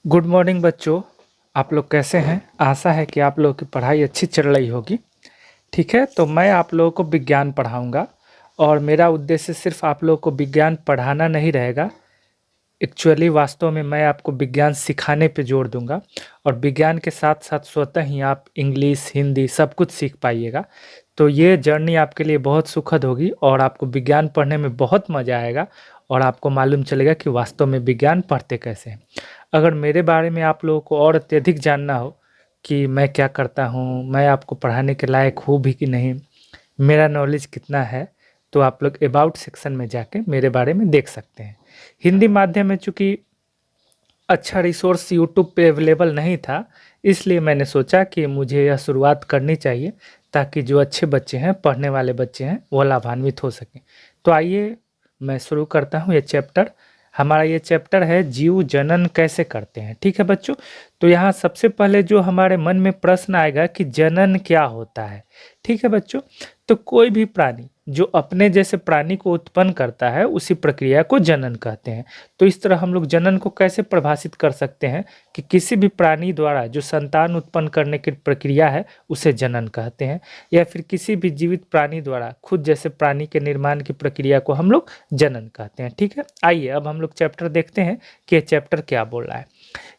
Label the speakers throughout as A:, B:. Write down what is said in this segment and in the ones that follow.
A: Good morning बच्चों। आप लोग कैसे हैं? आशा है कि आप लोगों की पढ़ाई अच्छी चल रही होगी। ठीक है, तो मैं आप लोगों को विज्ञान पढ़ाऊंगा और मेरा उद्देश्य सिर्फ आप लोगों को विज्ञान पढ़ाना नहीं रहेगा। एक्चुअली वास्तव में मैं आपको विज्ञान सिखाने पे जोर दूंगा और विज्ञान के साथ साथ स्वतः ही आप इंग्लिश, हिंदी सब कुछ सीख पाइएगा। तो ये जर्नी आपके लिए बहुत सुखद होगी और आपको विज्ञान पढ़ने में बहुत मज़ा आएगा और आपको मालूम चलेगा कि वास्तव में विज्ञान पढ़ते कैसे हैं। अगर मेरे बारे में आप लोगों को और अत्यधिक जानना हो कि मैं क्या करता हूँ, मैं आपको पढ़ाने के लायक हूँ भी कि नहीं, मेरा नॉलेज कितना है, तो आप लोग अबाउट सेक्शन में जाके मेरे बारे में देख सकते हैं। हिंदी माध्यम में चूँकि अच्छा रिसोर्स यूट्यूब पे अवेलेबल नहीं था, इसलिए मैंने सोचा कि मुझे यह शुरुआत करनी चाहिए ताकि जो अच्छे बच्चे हैं, पढ़ने वाले बच्चे हैं, वो लाभान्वित हो सकें। तो आइए मैं शुरू करता हूँ ये चैप्टर। हमारा ये चैप्टर है जीव जनन कैसे करते हैं। ठीक है बच्चों, तो यहाँ सबसे पहले जो हमारे मन में प्रश्न आएगा कि जनन क्या होता है। ठीक है बच्चों, तो कोई भी प्राणी जो अपने जैसे प्राणी को उत्पन्न करता है उसी प्रक्रिया को जनन कहते हैं। तो इस तरह हम लोग जनन को कैसे परिभाषित कर सकते हैं कि किसी भी प्राणी द्वारा जो संतान उत्पन्न करने की प्रक्रिया है उसे जनन कहते हैं, या फिर किसी भी जीवित प्राणी द्वारा खुद जैसे प्राणी के निर्माण की प्रक्रिया को हम लोग जनन कहते हैं। ठीक है, आइए अब हम लोग चैप्टर देखते हैं कि ये चैप्टर क्या बोल रहा है।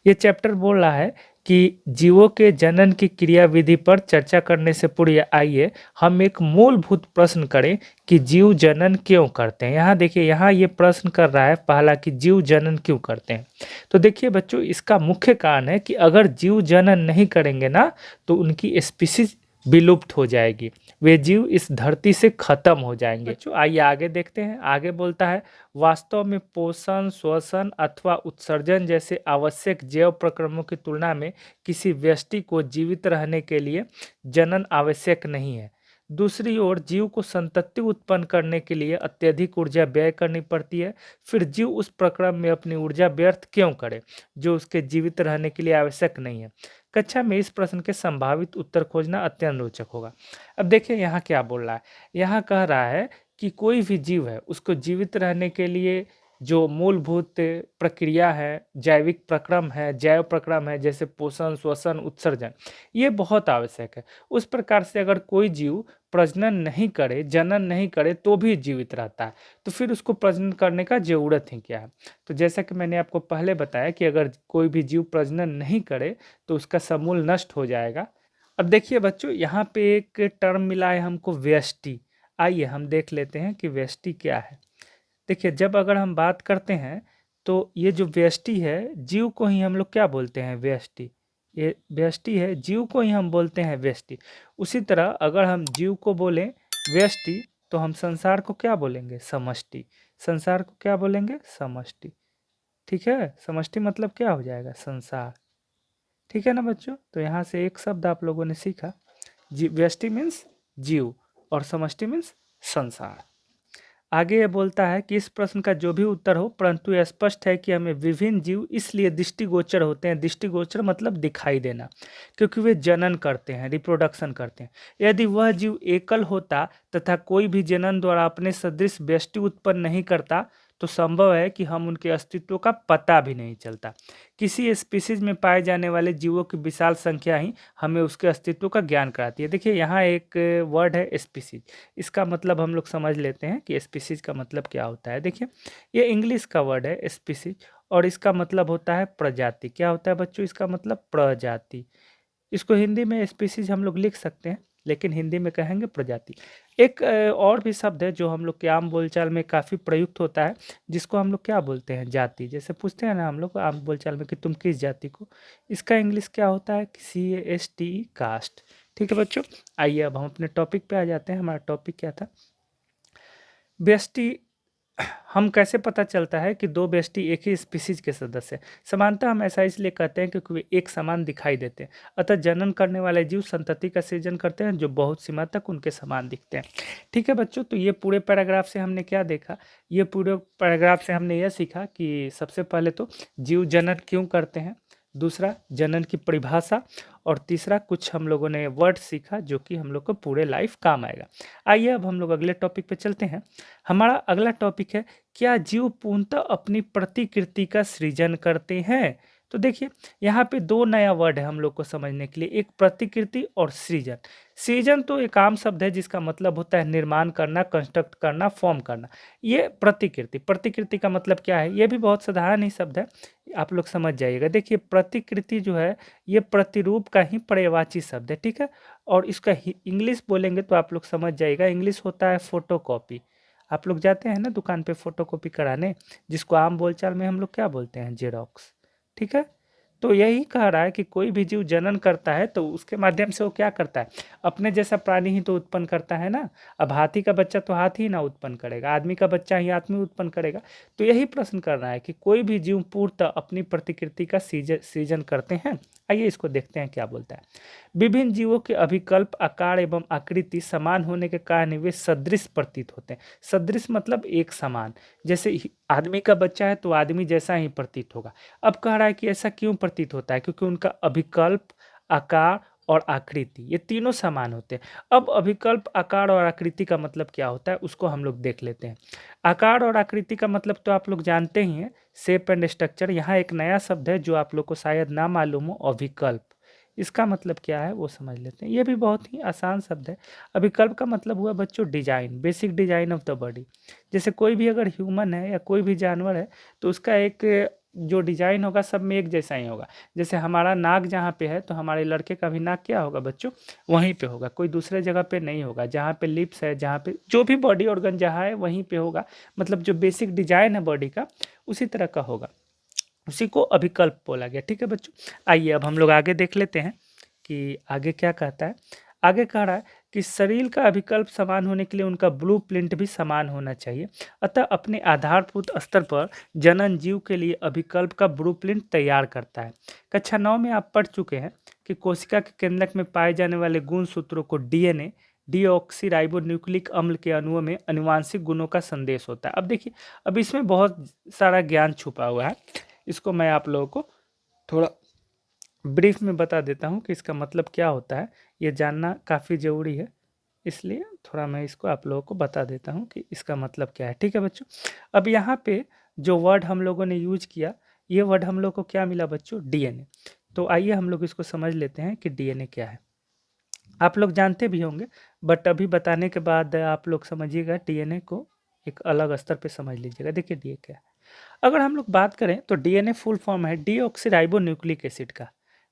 A: ये चैप्टर बोल रहा है कि जीवों के जनन की क्रियाविधि पर चर्चा करने से पूर्व आइए हम एक मूलभूत प्रश्न करें कि जीव जनन क्यों करते हैं। यहाँ देखिए, यहाँ ये प्रश्न कर रहा है पहला कि जीव जनन क्यों करते हैं। तो देखिए बच्चों, इसका मुख्य कारण है कि अगर जीव जनन नहीं करेंगे ना तो उनकी स्पीसीज विलुप्त हो जाएगी, वे जीव इस धरती से खत्म हो जाएंगे। बच्चों आइए आगे देखते हैं। आगे बोलता है वास्तव में पोषण, श्वसन अथवा उत्सर्जन जैसे आवश्यक जैव प्रक्रमों की तुलना में किसी व्यष्टि को जीवित रहने के लिए जनन आवश्यक नहीं है। दूसरी ओर जीव को संतति उत्पन्न करने के लिए अत्यधिक ऊर्जा व्यय करनी पड़ती है। फिर जीव उस प्रक्रम में अपनी ऊर्जा व्यर्थ क्यों करे जो उसके जीवित रहने के लिए आवश्यक नहीं है। कक्षा में इस प्रश्न के संभावित उत्तर खोजना अत्यंत रोचक होगा। अब देखिए यहाँ क्या बोल रहा है। यहाँ कह रहा है कि कोई भी जीव है उसको जीवित रहने के लिए जो मूलभूत प्रक्रिया है, जैविक प्रक्रम है, जैव प्रक्रम है, जैसे पोषण, श्वसन, उत्सर्जन, ये बहुत आवश्यक है। उस प्रकार से अगर कोई जीव प्रजनन नहीं करे, जनन नहीं करे तो भी जीवित रहता है, तो फिर उसको प्रजनन करने का जरूरत ही क्या है। तो जैसा कि मैंने आपको पहले बताया कि अगर कोई भी जीव प्रजनन नहीं करे तो उसका समूल नष्ट हो जाएगा। अब देखिए बच्चों, यहाँ पे एक टर्म मिला है हमको, व्यष्टि। आइए हम देख लेते हैं कि व्यष्टि क्या है। देखिए, जब अगर हम बात करते हैं तो ये जो व्यष्टि है, जीव को ही हम लोग क्या बोलते हैं, व्यष्टि। ये व्यष्टि है, जीव को ही हम बोलते हैं व्यष्टि। उसी तरह अगर हम जीव को बोलें व्यष्टि तो हम संसार को क्या बोलेंगे, समष्टि। संसार को क्या बोलेंगे, समष्टि। ठीक है, समष्टि मतलब क्या हो जाएगा, संसार। ठीक है ना बच्चों, तो यहाँ से एक शब्द आप लोगों ने सीखा। व्यष्टि मीन्स जीव और समष्टि मीन्स संसार। आगे ये बोलता है कि इस प्रश्न का जो भी उत्तर हो, परंतु यह स्पष्ट है कि हमें विभिन्न जीव इसलिए दृष्टिगोचर होते हैं। दृष्टिगोचर मतलब दिखाई देना, क्योंकि वे जनन करते हैं, रिप्रोडक्शन करते हैं। यदि वह जीव एकल होता तथा कोई भी जनन द्वारा अपने सदृश व्यष्टि उत्पन्न नहीं करता तो संभव है कि हम उनके अस्तित्व का पता भी नहीं चलता। किसी स्पीसीज में पाए जाने वाले जीवों की विशाल संख्या ही हमें उसके अस्तित्व का ज्ञान कराती है। देखिए यहाँ एक वर्ड है स्पीसीज, इसका मतलब हम लोग समझ लेते हैं कि स्पीसीज का मतलब क्या होता है। देखिए, ये इंग्लिश का वर्ड है स्पीसीज और इसका मतलब होता है प्रजाति। क्या होता है बच्चों, इसका मतलब प्रजाति। इसको हिंदी में स्पीसीज हम लोग लिख सकते हैं, लेकिन हिंदी में कहेंगे प्रजाति। एक और भी शब्द है जो हम लोग के आम बोलचाल में काफ़ी प्रयुक्त होता है, जिसको हम लोग क्या बोलते हैं, जाति। जैसे पूछते हैं ना हम लोग आम बोलचाल में कि तुम किस जाति को, इसका इंग्लिश क्या होता है, CAST, कास्ट। ठीक है बच्चों, आइए अब हम अपने टॉपिक पे आ जाते हैं। हमारा टॉपिक क्या था, व्यष्टि। हम कैसे पता चलता है कि दो व्यष्टि एक ही स्पीसीज के सदस्य हैं? समानतः हम ऐसा इसलिए कहते हैं क्योंकि वे एक समान दिखाई देते हैं। अतः जनन करने वाले जीव संतति का सृजन करते हैं जो बहुत सीमा तक उनके समान दिखते हैं। ठीक है बच्चों, तो ये पूरे पैराग्राफ से हमने क्या देखा, ये पूरे पैराग्राफ से हमने यह सीखा कि सबसे पहले तो जीव जनन क्यों करते हैं, दूसरा जनन की परिभाषा, और तीसरा कुछ हम लोगों ने वर्ड सीखा जो कि हम लोग को पूरे लाइफ काम आएगा। आइए अब हम लोग अगले टॉपिक पे चलते हैं। हमारा अगला टॉपिक है, क्या जीव पूर्णतः अपनी प्रतिकृति का सृजन करते हैं। तो देखिए यहाँ पे 2 नया वर्ड है हम लोग को समझने के लिए, एक प्रतिकृति और सृजन। सृजन तो एक आम शब्द है जिसका मतलब होता है निर्माण करना, कंस्ट्रक्ट करना, फॉर्म करना। ये प्रतिकृति, प्रतिकृति का मतलब क्या है? ये भी बहुत साधारण ही शब्द है, आप लोग समझ जाइएगा। देखिए प्रतिकृति जो है ये प्रतिरूप का ही पर्यायवाची शब्द है, ठीक है? और इसका इंग्लिश बोलेंगे तो आप लोग समझ जाइएगा, इंग्लिश होता है फोटोकॉपी। आप लोग जाते हैं ना दुकान पे फोटोकॉपी कराने, जिसको आम बोलचाल में हम लोग क्या बोलते हैं? जेरॉक्स, ठीक है? तो यही कह रहा है कि कोई भी जीव जनन करता है तो उसके माध्यम से वो क्या करता है? अपने जैसा प्राणी ही तो उत्पन्न करता है ना। अब हाथी का बच्चा तो हाथी ही ना उत्पन्न करेगा, आदमी का बच्चा ही आदमी उत्पन्न करेगा। तो यही प्रश्न कर रहा है कि कोई भी जीव पूर्णतः अपनी प्रतिकृति का सृजन करते हैं। आइए इसको देखते हैं क्या बोलता है। विभिन्न जीवों के अभिकल्प आकार एवं आकृति समान होने के कारण वे सदृश प्रतीत होते हैं। सदृश मतलब एक समान, जैसे आदमी का बच्चा है तो आदमी जैसा ही प्रतीत होगा। अब कह रहा है कि ऐसा क्यों प्रतीत होता है? क्योंकि उनका अभिकल्प, आकार और आकृति ये तीनों समान होते हैं। अब अभिकल्प, आकार और आकृति का मतलब क्या होता है उसको हम लोग देख लेते हैं। आकार और आकृति का मतलब तो आप लोग जानते ही हैं, शेप एंड स्ट्रक्चर। यहाँ एक नया शब्द है जो आप लोग को शायद ना मालूम हो, अभिकल्प। इसका मतलब क्या है वो समझ लेते हैं। ये भी बहुत ही आसान शब्द है। अभिकल्प का मतलब हुआ बच्चों design, basic design of the body. जैसे कोई भी अगर ह्यूमन है या कोई भी जानवर है तो उसका एक जो डिजाइन होगा सब में एक जैसा ही होगा। जैसे हमारा नाक जहाँ पे है तो हमारे लड़के का भी नाक क्या होगा बच्चों? वहीं पे होगा, कोई दूसरे जगह पे नहीं होगा। जहाँ पे लिप्स है, जहाँ पे जो भी बॉडी ऑर्गन जहाँ है वहीं पे होगा। मतलब जो बेसिक डिजाइन है बॉडी का उसी तरह का होगा, उसी को अभिकल्प बोला गया। ठीक है बच्चों, आइए अब हम लोग आगे देख लेते हैं कि आगे क्या कहता है। आगे कह रहा है कि शरीर का अभिकल्प समान होने के लिए उनका ब्लूप्रिंट भी समान होना चाहिए। अतः अपने आधारभूत स्तर पर जनन जीव के लिए अभिकल्प का ब्लूप्रिंट तैयार करता है। कक्षा 9 में आप पढ़ चुके हैं कि कोशिका के केंद्रक में पाए जाने वाले गुण सूत्रों को डीएनए, डीऑक्सीराइबोन्यूक्लिक अम्ल के अणुओं में आनुवांशिक गुणों का संदेश होता है। अब देखिए, अब इसमें बहुत सारा ज्ञान छुपा हुआ है। इसको मैं आप लोगों को थोड़ा ब्रीफ में बता देता हूँ कि इसका मतलब क्या होता है। ये जानना काफ़ी ज़रूरी है, इसलिए थोड़ा मैं इसको आप लोगों को बता देता हूँ कि इसका मतलब क्या है। ठीक है बच्चों, अब यहाँ पे जो वर्ड हम लोगों ने यूज किया, ये वर्ड हम लोग को क्या मिला बच्चों? डीएनए। तो आइए हम लोग इसको समझ लेते हैं कि डीएनए क्या है। आप लोग जानते भी होंगे, बट अभी बताने के बाद आप लोग समझिएगा, डीएनए को एक अलग स्तर पे समझ लीजिएगा। देखिए डीएनए क्या है। अगर हम लोग बात करें तो डीएनए फुल फॉर्म है डीऑक्सीराइबोन्यूक्लिक एसिड का,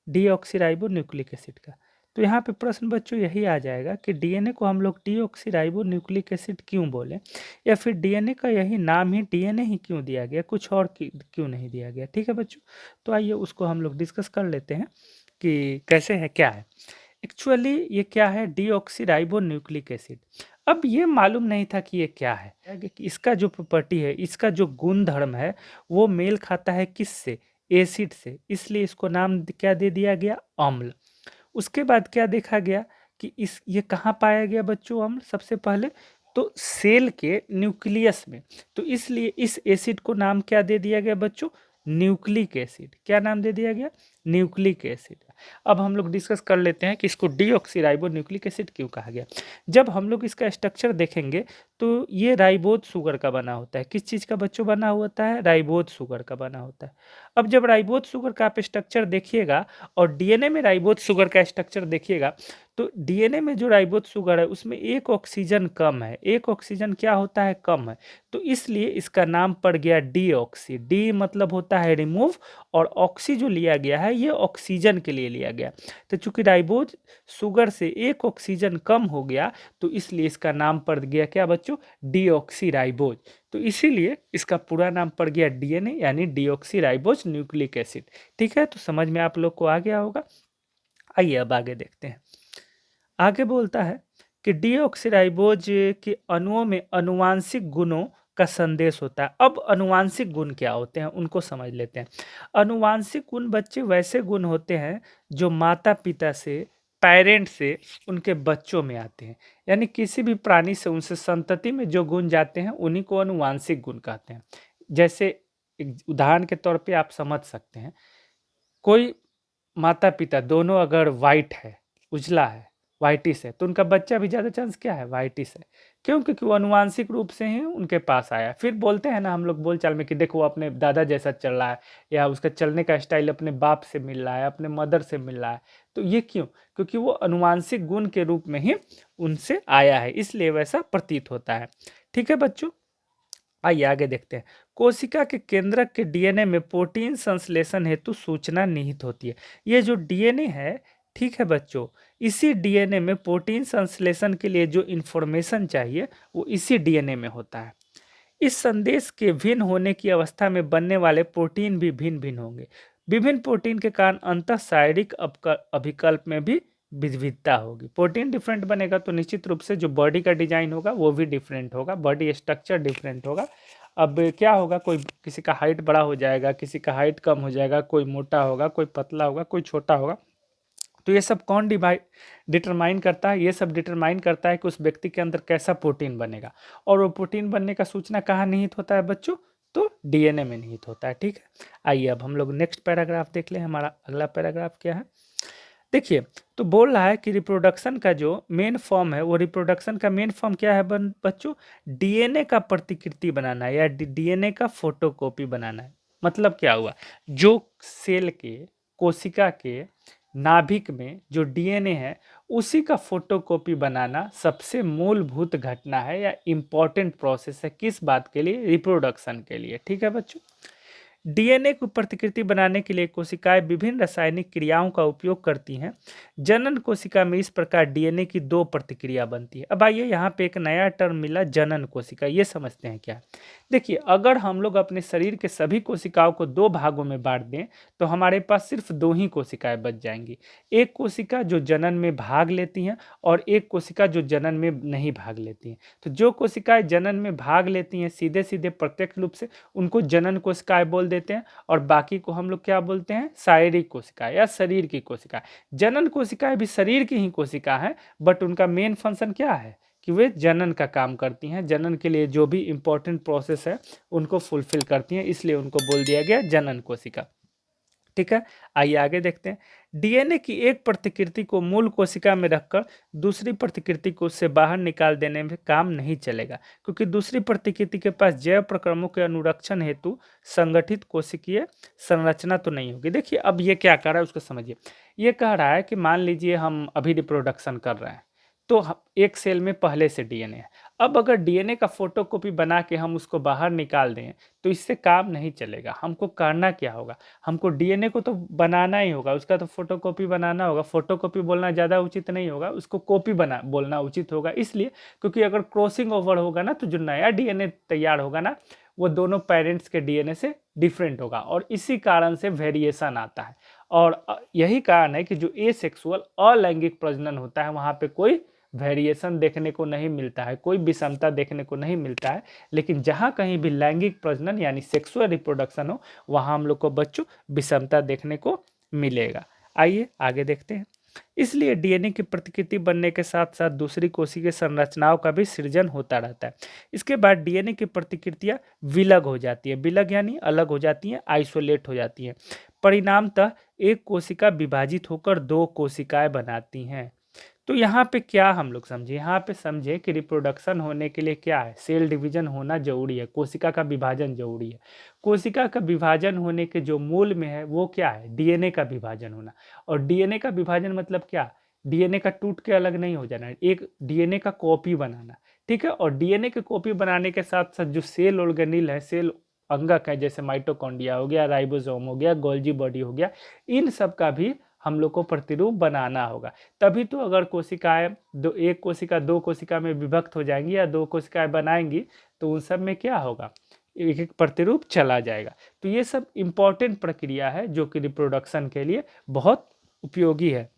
A: डीऑक्सीराइबोन्यूक्लिक एसिड का। तो यहाँ पे प्रश्न बच्चों यही आ जाएगा कि डीएनए को हम लोग डीऑक्सीराइबोन्यूक्लिक एसिड क्यों बोले, या फिर डीएनए का यही नाम ही डीएनए ही क्यों दिया गया, कुछ और क्यों नहीं दिया गया। ठीक है बच्चों, तो आइए उसको हम लोग डिस्कस कर लेते हैं कि कैसे है, क्या है एक्चुअली ये क्या है डीऑक्सीराइबोन्यूक्लिक एसिड। अब ये मालूम नहीं था कि ये क्या है, कि इसका जो प्रॉपर्टी है, इसका जो गुण धर्म है वो मेल खाता है किससे? एसिड से, इसलिए इसको नाम क्या दे दिया गया? अम्ल। उसके बाद क्या देखा गया कि इस ये कहाँ पाया गया बच्चों अम्ल? सबसे पहले तो सेल के न्यूक्लियस में। तो इसलिए इस एसिड को नाम क्या दे दिया गया बच्चों? Nucleic acid. क्या नाम दे दिया गया? Nucleic acid. अब हम लोग डिस्कस कर लेते हैं कि इसको डीऑक्सीराइबोन्यूक्लिक एसिड क्यों कहा गया। जब हम लोग इसका स्ट्रक्चर देखेंगे तो ये राइबोज शुगर का बना होता है। किस चीज़ का बच्चों बना होता है? राइबोज शुगर का बना होता है। अब जब राइबोज शुगर का आप स्ट्रक्चर देखिएगा और डीएनए में राइबोज शुगर का स्ट्रक्चर देखिएगा, तो डीएनए में जो राइबोज शुगर है उसमें एक ऑक्सीजन कम है। एक ऑक्सीजन क्या होता है? कम है। तो इसलिए इसका नाम पड़ गया डीऑक्सी। डी मतलब होता है रिमूव, और ऑक्सी जो लिया गया है ये ऑक्सीजन के लिए लिया गया। तो चूंकि राइबोज शुगर से एक ऑक्सीजन कम हो गया तो इसलिए इसका नाम पड़ गया क्या बच्चों? डीऑक्सीराइबोज। तो इसीलिए इसका पूरा नाम पड़ गया डीएनए यानी डीऑक्सीराइबोज न्यूक्लिक एसिड। ठीक है, तो समझ में आप लोग को आ गया होगा। आइए अब आगे देखते हैं। आगे बोलता है कि डीऑक्सीराइबोज के अणुओं में आनुवांशिक गुणों का संदेश होता है। अब आनुवांशिक गुण क्या होते हैं उनको समझ लेते हैं। आनुवांशिक गुण बच्चे वैसे गुण होते हैं जो माता पिता से, पेरेंट से उनके बच्चों में आते हैं। यानी किसी भी प्राणी से उनसे संतति में जो गुण जाते हैं उन्हीं को आनुवांशिक गुण कहते हैं। जैसे एक उदाहरण के तौर पे आप समझ सकते हैं, कोई माता पिता दोनों अगर वाइट है, उजला है, वाइटिस है, तो उनका बच्चा भी ज़्यादा चांस क्या है, वाइटिस है। क्यों? क्योंकि वो अनुवांशिक रूप से ही उनके पास आया। फिर बोलते हैं ना हम लोग बोलचाल में कि देखो वो अपने दादा जैसा चल रहा है, या उसका चलने का स्टाइल अपने बाप से मिल रहा है, अपने मदर से मिल रहा है। तो ये क्यों? क्योंकि वो अनुवांशिक गुण के रूप में ही उनसे आया है, इसलिए वैसा प्रतीत होता है। ठीक है बच्चों, आइए आगे देखते हैं। कोशिका के केंद्रक के डीएनए में प्रोटीन संश्लेषण हेतु सूचना निहित होती है। ये जो डीएनए है, ठीक है बच्चों, इसी डीएनए में प्रोटीन संश्लेषण के लिए जो इंफॉर्मेशन चाहिए वो इसी डीएनए में होता है। इस संदेश के भिन्न होने की अवस्था में बनने वाले प्रोटीन भी भिन्न भिन्न होंगे। विभिन्न प्रोटीन के कारण अंतः शारीरिक अभिकल्प में भी विविधता होगी। प्रोटीन डिफरेंट बनेगा तो निश्चित रूप से जो बॉडी का डिजाइन होगा वो भी डिफरेंट होगा, बॉडी स्ट्रक्चर डिफरेंट होगा। अब क्या होगा, कोई किसी का हाइट बड़ा हो जाएगा, किसी का हाइट कम हो जाएगा, कोई मोटा होगा, कोई पतला होगा, कोई छोटा होगा। तो ये सब कौन डिटरमाइन करता है? ये सब डिटरमाइन करता है कि उस व्यक्ति के अंदर कैसा प्रोटीन बनेगा, और वो प्रोटीन बनने का सूचना कहाँ निहित होता है बच्चों? तो डीएनए में निहित होता है। ठीक है, आइए अब हम लोग नेक्स्ट पैराग्राफ देख लें। हमारा अगला पैराग्राफ क्या है, देखिए। तो बोल रहा है कि रिप्रोडक्शन का जो मेन फॉर्म है, वो रिप्रोडक्शन का मेन फॉर्म क्या है बच्चों? डीएनए का प्रतिकृति बनाना है, या डीएनए का फोटोकॉपी बनाना है। मतलब क्या हुआ, जो सेल के, कोशिका के नाभिक में जो डीएनए है उसी का फोटोकॉपी बनाना सबसे मूलभूत घटना है, या इम्पॉर्टेंट प्रोसेस है। किस बात के लिए? रिप्रोडक्शन के लिए। ठीक है बच्चों, डीएनए को प्रतिकृति बनाने के लिए कोशिकाएं विभिन्न रासायनिक क्रियाओं का उपयोग करती हैं। जनन कोशिका में इस प्रकार डीएनए की दो प्रतिक्रिया बनती है। अब आइए यहाँ पे एक नया टर्म मिला, जनन कोशिका, ये समझते हैं क्या। देखिए, अगर हम लोग अपने शरीर के सभी कोशिकाओं को दो भागों में बांट दें तो हमारे पास सिर्फ दो ही कोशिकाएं बच जाएंगी। एक कोशिका जो जनन में भाग लेती हैं, और एक कोशिका जो जनन में नहीं भाग लेती हैं। तो जो कोशिकाएं जनन में भाग लेती हैं सीधे सीधे प्रत्यक्ष रूप से, उनको जनन कोशिकाएं बोल देते हैं, और बाकी को हम लोग क्या बोलते हैं? शारीरिक कोशिकाएं या शरीर की कोशिकाएं। जनन कोशिकाएं भी शरीर की ही कोशिका हैं, बट उनका मेन फंक्शन क्या है कि वे जनन का काम करती हैं। जनन के लिए जो भी इंपॉर्टेंट प्रोसेस है उनको फुलफिल करती हैं, इसलिए उनको बोल दिया गया जनन कोशिका। ठीक है, आइए आगे देखते हैं। डीएनए की एक प्रतिकृति को मूल कोशिका में रखकर दूसरी प्रतिकृति को उससे बाहर निकाल देने में काम नहीं चलेगा, क्योंकि दूसरी प्रतिकृति के पास जैव प्रक्रमों के अनुरक्षण हेतु संगठित कोशिकीय संरचना तो नहीं होगी। देखिए, अब ये क्या कह रहा है उसको समझिए। ये कह रहा है कि मान लीजिए हम अभी रिप्रोडक्शन कर रहे हैं, तो एक सेल में पहले से डीएनए है। अब अगर डीएनए का फोटोकॉपी बना के हम उसको बाहर निकाल दें तो इससे काम नहीं चलेगा। हमको करना क्या होगा? हमको डीएनए को तो बनाना ही होगा, उसका तो फोटोकॉपी बनाना होगा। फोटोकॉपी बोलना ज़्यादा उचित नहीं होगा, उसको कॉपी बना बोलना उचित होगा। इसलिए क्योंकि अगर क्रॉसिंग ओवर होगा ना, तो जो नया डीएनए तैयार होगा ना, वो दोनों पेरेंट्स के डीएनए से डिफरेंट होगा, और इसी कारण से वेरिएशन आता है। और यही कारण है कि जो एसेक्सुअल अलैंगिक प्रजनन होता है वहाँ पे कोई वेरिएशन देखने को नहीं मिलता है, कोई विषमता देखने को नहीं मिलता है। लेकिन जहाँ कहीं भी लैंगिक प्रजनन यानी सेक्सुअल रिप्रोडक्शन हो, वहाँ हम लोग को बच्चों विषमता देखने को मिलेगा। आइए आगे देखते हैं। इसलिए डीएनए की प्रतिकृति बनने के साथ साथ दूसरी कोशिकीय संरचनाओं का भी सृजन होता रहता है। इसके बाद डीएनए की प्रतिकृतियां विलग हो जाती है, विलग यानी अलग हो जाती हैं, आइसोलेट हो जाती हैं। परिणामतः एक कोशिका विभाजित होकर दो कोशिकाएं बनाती हैं। तो यहाँ पे क्या हम लोग समझे? यहाँ पे समझे कि रिप्रोडक्शन होने के लिए क्या है? सेल डिवीजन होना जरूरी है, कोशिका का विभाजन जरूरी है। कोशिका का विभाजन होने के जो मूल में है वो क्या है? डीएनए का विभाजन होना। और डीएनए का विभाजन मतलब क्या? डीएनए का टूट के अलग नहीं हो जाना, एक डीएनए का कॉपी बनाना। ठीक है, और डीएनए की कॉपी बनाने के साथ साथ जो सेल ऑर्गेनिल है, सेल अंगक है, जैसे माइटोकॉन्ड्रिया हो गया, राइबोसोम हो गया, गोल्जी बॉडी हो गया, इन सब का भी हम लोग को प्रतिरूप बनाना होगा। तभी तो अगर कोशिकाएं एक कोशिका दो कोशिका में विभक्त हो जाएंगी या दो कोशिकाएं बनाएंगी, तो उन सब में क्या होगा? एक एक प्रतिरूप चला जाएगा। तो ये सब इंपॉर्टेंट प्रक्रिया है जो कि रिप्रोडक्शन के लिए बहुत उपयोगी है,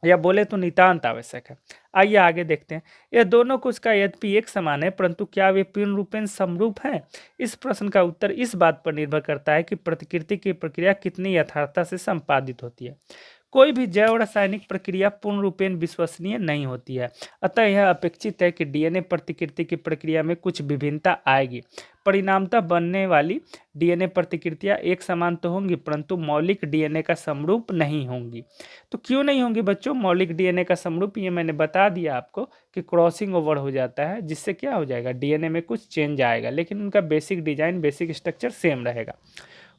A: या बोले तो नितांत आवश्यक है। आइए आगे देखते हैं। यह दोनों कोशिका यद्यपि एक समान है, परंतु क्या वे पूर्ण रूपेण समरूप हैं? इस प्रश्न का उत्तर इस बात पर निर्भर करता है कि प्रतिकृति की प्रक्रिया कितनी यथार्थता से संपादित होती है। कोई भी जैव रासायनिक प्रक्रिया पूर्ण रूपेण विश्वसनीय नहीं होती है, अतः यह अपेक्षित है कि डीएनए प्रतिकृति की प्रक्रिया में कुछ विभिन्नता आएगी। परिणामतः बनने वाली डीएनए प्रतिकृतियां एक समान तो होंगी, परंतु मौलिक डीएनए का समरूप नहीं होंगी। तो क्यों नहीं होंगी बच्चों मौलिक डीएनए का समरूप? ये मैंने बता दिया आपको कि क्रॉसिंग ओवर हो जाता है, जिससे क्या हो जाएगा, डीएनए में कुछ चेंज आएगा, लेकिन उनका basic design, basic structure same रहेगा।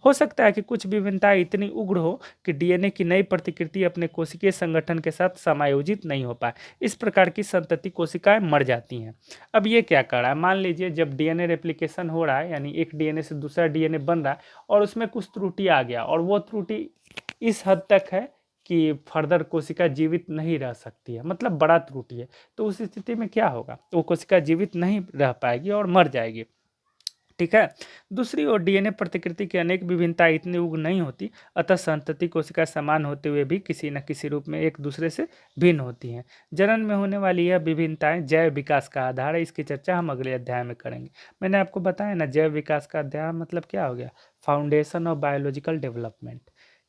A: हो सकता है कि कुछ विभिन्नताएं इतनी उग्र हो कि डीएनए की नई प्रतिकृति अपने कोशिकीय संगठन के साथ समायोजित नहीं हो पाए। इस प्रकार की संतति कोशिकाएं मर जाती हैं। अब ये क्या कर रहा है, मान लीजिए जब डीएनए रेप्लिकेशन हो रहा है, यानी एक डीएनए से दूसरा डीएनए बन रहा है और उसमें कुछ त्रुटि आ गया, और वो त्रुटि इस हद तक है कि फर्दर कोशिका जीवित नहीं रह सकती है, मतलब बड़ा त्रुटि है, तो उस स्थिति में क्या होगा, वो कोशिका जीवित नहीं रह पाएगी और मर जाएगी। ठीक है। दूसरी ओर डीएनए प्रतिकृति की अनेक विभिन्नताएं इतनी उग्र नहीं होती, अतः संतति कोशिका समान होते हुए भी किसी न किसी रूप में एक दूसरे से भिन्न होती हैं। जनन में होने वाली यह विभिन्नताएं जैव विकास का आधार है। इसकी चर्चा हम अगले अध्याय में करेंगे। मैंने आपको बताया ना, जैव विकास का अध्याय मतलब क्या हो गया, फाउंडेशन ऑफ बायोलॉजिकल डेवलपमेंट।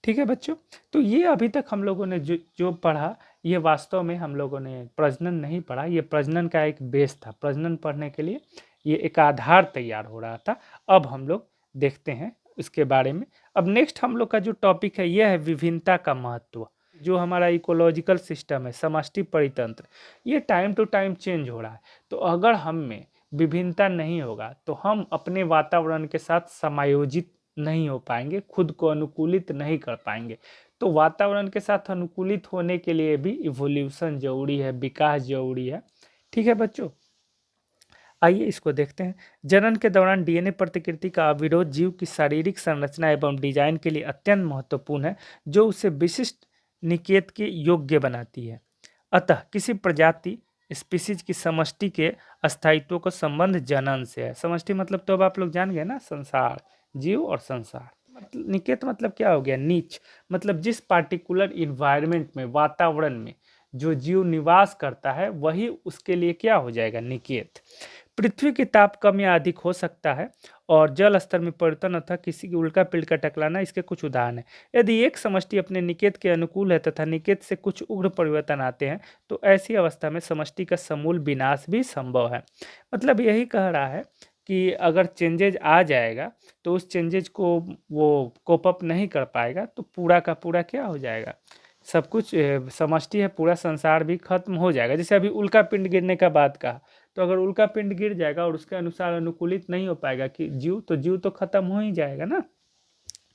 A: ठीक है बच्चों, तो ये अभी तक हम लोगों ने जो पढ़ा, ये वास्तव में हम लोगों ने प्रजनन नहीं पढ़ा, ये प्रजनन का एक बेस था। प्रजनन पढ़ने के लिए ये एक आधार तैयार हो रहा था। अब हम लोग देखते हैं इसके बारे में। अब नेक्स्ट हम लोग का जो टॉपिक है यह है विभिन्नता का महत्व। जो हमारा इकोलॉजिकल सिस्टम है, समष्टि परितंत्र, ये टाइम टू टाइम चेंज हो रहा है। तो अगर हम में विभिन्नता नहीं होगा तो हम अपने वातावरण के साथ समायोजित नहीं हो पाएंगे, खुद को अनुकूलित नहीं कर पाएंगे। तो वातावरण के साथ अनुकूलित होने के लिए भी इवोल्यूशन जरूरी है, विकास जरूरी है। ठीक है बच्चों, आइए इसको देखते हैं। जनन के दौरान डीएनए प्रतिकृति का अविरोध जीव की शारीरिक संरचना एवं डिजाइन के लिए अत्यंत महत्वपूर्ण है, जो उसे विशिष्ट निकेत के योग्य बनाती है। अतः किसी प्रजाति स्पीसीज की समष्टि के अस्थायित्व को संबंध जनन से है। समष्टि मतलब तो अब आप लोग जान गए ना, संसार, जीव और संसार। निकेत मतलब क्या हो गया, नीच, मतलब जिस पार्टिकुलर इन्वायरमेंट में, वातावरण में जो जीव निवास करता है वही उसके लिए क्या हो जाएगा, निकेत। पृथ्वी की ताप कम या अधिक हो सकता है और जल स्तर में परिवर्तन अथवा किसी की उल्का पिंड का टकराना इसके कुछ उदाहरण है। यदि एक समष्टि अपने निकेत के अनुकूल है तथा निकेत से कुछ उग्र परिवर्तन आते हैं तो ऐसी अवस्था में समष्टि का समूल विनाश भी संभव है। मतलब यही कह रहा है कि अगर चेंजेज आ जाएगा तो उस चेंजेज को वो कोप अप नहीं कर पाएगा तो पूरा का पूरा क्या हो जाएगा, सब कुछ समष्टि है, पूरा संसार भी खत्म हो जाएगा। जैसे अभी उल्का पिंड गिरने का बात कहा, तो अगर उल्का पिंड गिर जाएगा और उसके अनुसार अनुकूलित नहीं हो पाएगा कि जीव तो खत्म हो ही जाएगा ना।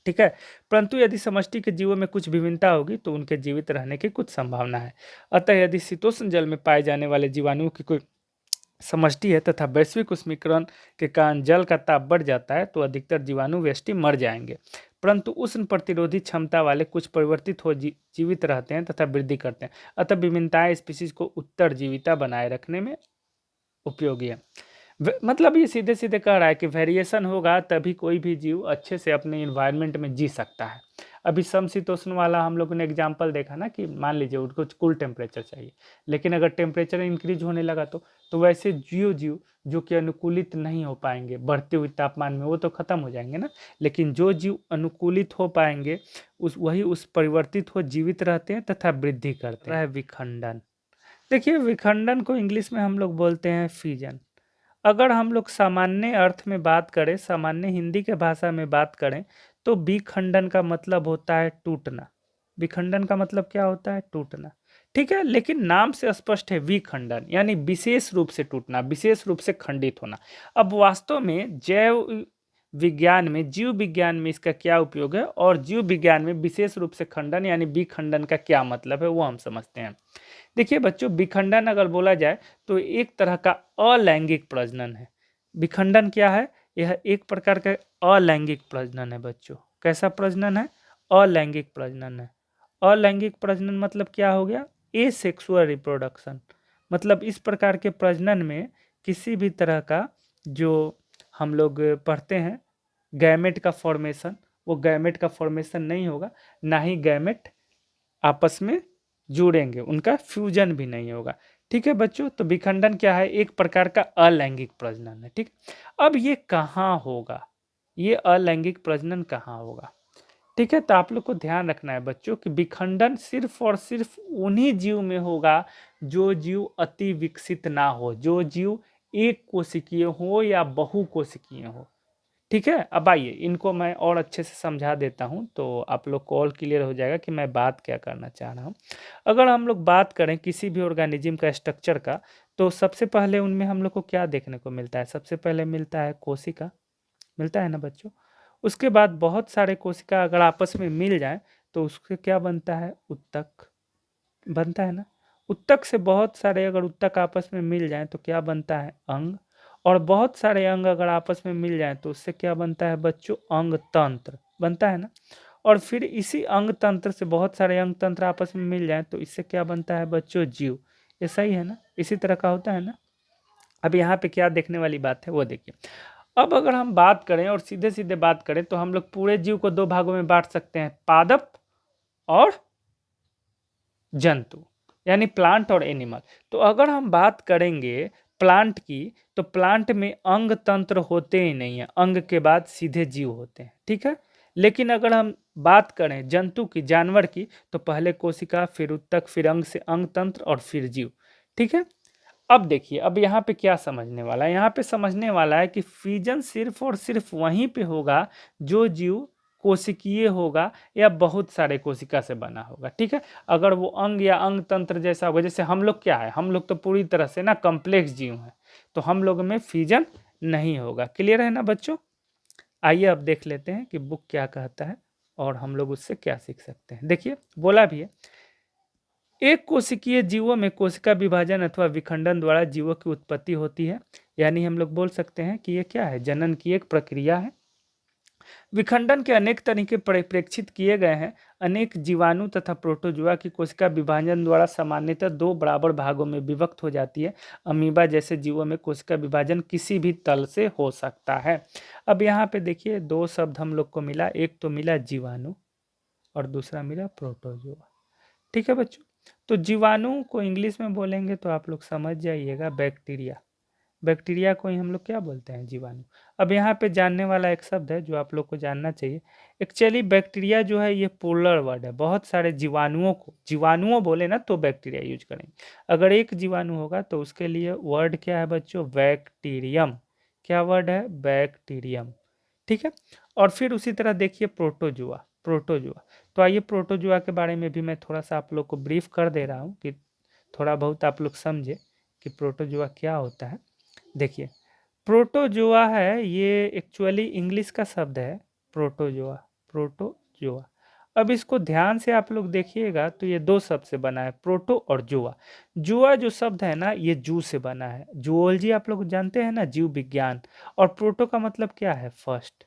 A: ठीक है, परंतु यदि समष्टि के जीवों में कुछ विभिन्नता होगी तो उनके जीवित रहने की कुछ संभावना है। अतः यदि शीतोष्ण जल में पाए जाने वाले जीवाणुओं की कोई समष्टि है तथा वैश्विक उष्मीकरण के कारण जल का ताप बढ़ जाता है तो अधिकतर जीवाणु व्यष्टि मर जाएंगे, परंतु उष्ण प्रतिरोधी क्षमता वाले कुछ परिवर्तित हो जीवित रहते हैं तथा वृद्धि करते हैं। अतः विभिन्नताएं स्पीसीज को उत्तर जीविता बनाए रखने में उपयोगी है। मतलब ये सीधे सीधे कह रहा है कि वेरिएशन होगा तभी कोई भी जीव अच्छे से अपने इन्वायरमेंट में जी सकता है। अभी समशीतोष्ण वाला हम लोगों ने एग्जांपल देखा ना, कि मान लीजिए उनको कूल टेम्परेचर चाहिए, लेकिन अगर टेम्परेचर इंक्रीज होने लगा तो वैसे जीव जो कि अनुकूलित नहीं हो पाएंगे बढ़ते हुए तापमान में, वो तो खत्म हो जाएंगे ना। लेकिन जो जीव अनुकूलित हो पाएंगे वही उस परिवर्तित हो जीवित रहते हैं तथा वृद्धि करते हैं। विखंडन, देखिए विखंडन को इंग्लिश में हम लोग बोलते हैं फ्यूजन। अगर हम लोग सामान्य अर्थ में बात करें, सामान्य हिंदी के भाषा में बात करें, तो विखंडन का मतलब होता है टूटना। विखंडन का मतलब क्या होता है, टूटना। ठीक है, लेकिन नाम से स्पष्ट है विखंडन, यानी विशेष रूप से टूटना, विशेष रूप से खंडित होना। अब वास्तव में जैव विज्ञान में, जीव विज्ञान में इसका क्या उपयोग है और जीव विज्ञान में विशेष रूप से खंडन यानी विखंडन का क्या मतलब है, वो हम समझते हैं। देखिए बच्चों, विखंडन अगर बोला जाए तो एक तरह का अलैंगिक प्रजनन है। विखंडन क्या है, यह एक प्रकार का अलैंगिक प्रजनन है बच्चों। कैसा प्रजनन है, अलैंगिक प्रजनन है। अलैंगिक प्रजनन मतलब क्या हो गया, एसेक्सुअल रिप्रोडक्शन। मतलब इस प्रकार के प्रजनन में किसी भी तरह का, जो हम लोग पढ़ते हैं गैमेट का फॉर्मेशन, वो गैमेट का फॉर्मेशन नहीं होगा, ना ही गैमेट आपस में जुड़ेंगे, उनका फ्यूजन भी नहीं होगा। ठीक है बच्चों, तो विखंडन क्या है, एक प्रकार का अलैंगिक प्रजनन है। ठीक, अब ये कहाँ होगा, ये अलैंगिक प्रजनन कहाँ होगा। ठीक है, तो आप लोग को ध्यान रखना है बच्चों कि विखंडन सिर्फ और सिर्फ उन्हीं जीव में होगा जो जीव अति विकसित ना हो, जो जीव एक कोशिकीय हो या बहु कोशिकीय हो। ठीक है, अब आइए इनको मैं और अच्छे से समझा देता हूं तो आप लोग को और क्लियर हो जाएगा कि मैं बात क्या करना चाह रहा हूं। अगर हम लोग बात करें किसी भी ऑर्गेनिज्म का स्ट्रक्चर का, तो सबसे पहले उनमें हम लोग को क्या देखने को मिलता है? सबसे पहले मिलता है कोशिका, मिलता है ना बच्चों। उसके बाद बहुत सारे कोशिका अगर आपस में मिल जाए तो उससे क्या बनता है? उत्तक बनता है ना। उत्तक से बहुत सारे अगर उत्तक आपस में मिल जाएं तो क्या बनता है? अंग। और बहुत सारे अंग अगर आपस में मिल जाएं तो उससे क्या बनता है बच्चों? अंग तंत्र बनता है ना। और फिर इसी अंग तंत्र से बहुत सारे अंग तंत्र आपस में मिल जाएं तो इससे क्या बनता है बच्चों? जीव। ये सही है ना, इसी तरह का होता है ना। अब यहाँ पे क्या देखने वाली बात है वो देखिए। अब अगर हम बात करें और सीधे सीधे बात करें तो हम लोग पूरे जीव को दो भागों में बांट सकते हैं, पादप और जंतु, यानी प्लांट और एनिमल। तो अगर हम बात करेंगे प्लांट की, तो प्लांट में अंग तंत्र होते ही नहीं है, अंग के बाद सीधे जीव होते हैं। ठीक है, लेकिन अगर हम बात करें जंतु की, जानवर की, तो पहले कोशिका, फिर उत्तक, फिर अंग से अंग तंत्र और फिर जीव। ठीक है, अब देखिए, अब यहाँ पे क्या समझने वाला है? यहाँ पे समझने वाला है कि फिजन सिर्फ और सिर्फ वहीं पे होगा जो जीव कोशिकीय होगा या बहुत सारे कोशिका से बना होगा। ठीक है, अगर वो अंग या अंग तंत्र जैसा होगा, जैसे हम लोग क्या है, हम लोग तो पूरी तरह से ना कॉम्प्लेक्स जीव हैं, तो हम लोग में फिजन नहीं होगा। क्लियर है ना बच्चों? आइए अब देख लेते हैं कि बुक क्या कहता है और हम लोग उससे क्या सीख सकते हैं। देखिए, बोला भी है, एक कोशिकीय जीवों में कोशिका विभाजन अथवा विखंडन द्वारा जीवों की उत्पत्ति होती है। यानी हम लोग बोल सकते हैं कि ये क्या है? जनन की एक प्रक्रिया है। विखंडन के अनेक तरीके परिप्रेक्षित किए गए हैं। अनेक जीवाणु तथा प्रोटोजुआ की कोशिका विभाजन द्वारा सामान्यतः दो बराबर भागों में विभक्त हो जाती है। अमीबा जैसे जीवों में कोशिका विभाजन किसी भी तल से हो सकता है। अब यहाँ पे देखिए दो शब्द हम लोग को मिला, एक तो मिला जीवाणु और दूसरा मिला प्रोटोजुआ। ठीक है बच्चों, तो जीवाणु को इंग्लिश में बोलेंगे तो आप लोग समझ जाइएगा, बैक्टीरिया। बैक्टीरिया को ही हम लोग क्या बोलते हैं? जीवाणु। अब यहाँ पे जानने वाला एक शब्द है जो आप लोग को जानना चाहिए। एक्चुअली बैक्टीरिया जो है ये पोलर वर्ड है। बहुत सारे जीवाणुओं को जीवाणुओं बोले ना तो बैक्टीरिया यूज करेंगे। अगर एक जीवाणु होगा तो उसके लिए वर्ड क्या है बच्चों? बैक्टीरियम। क्या वर्ड है? बैक्टीरियम। ठीक है, और फिर उसी तरह देखिए प्रोटोजुआ। प्रोटोजुआ, तो आइए प्रोटोजुआ के बारे में भी मैं थोड़ा सा आप लोग को ब्रीफ कर दे रहा हूँ कि थोड़ा बहुत आप लोग समझे कि प्रोटोजुआ क्या होता है। देखिए, प्रोटोजोआ है, ये एक्चुअली इंग्लिश का शब्द है। Protozoa, protozoa. अब इसको ध्यान से आप लोग देखिएगा तो ये दो शब्द से बना है, प्रोटो और जोआ। जोआ जो शब्द है ना, ये जू से बना है। जूलॉजी आप लोग जानते हैं ना, जीव विज्ञान। और प्रोटो का मतलब क्या है? फर्स्ट।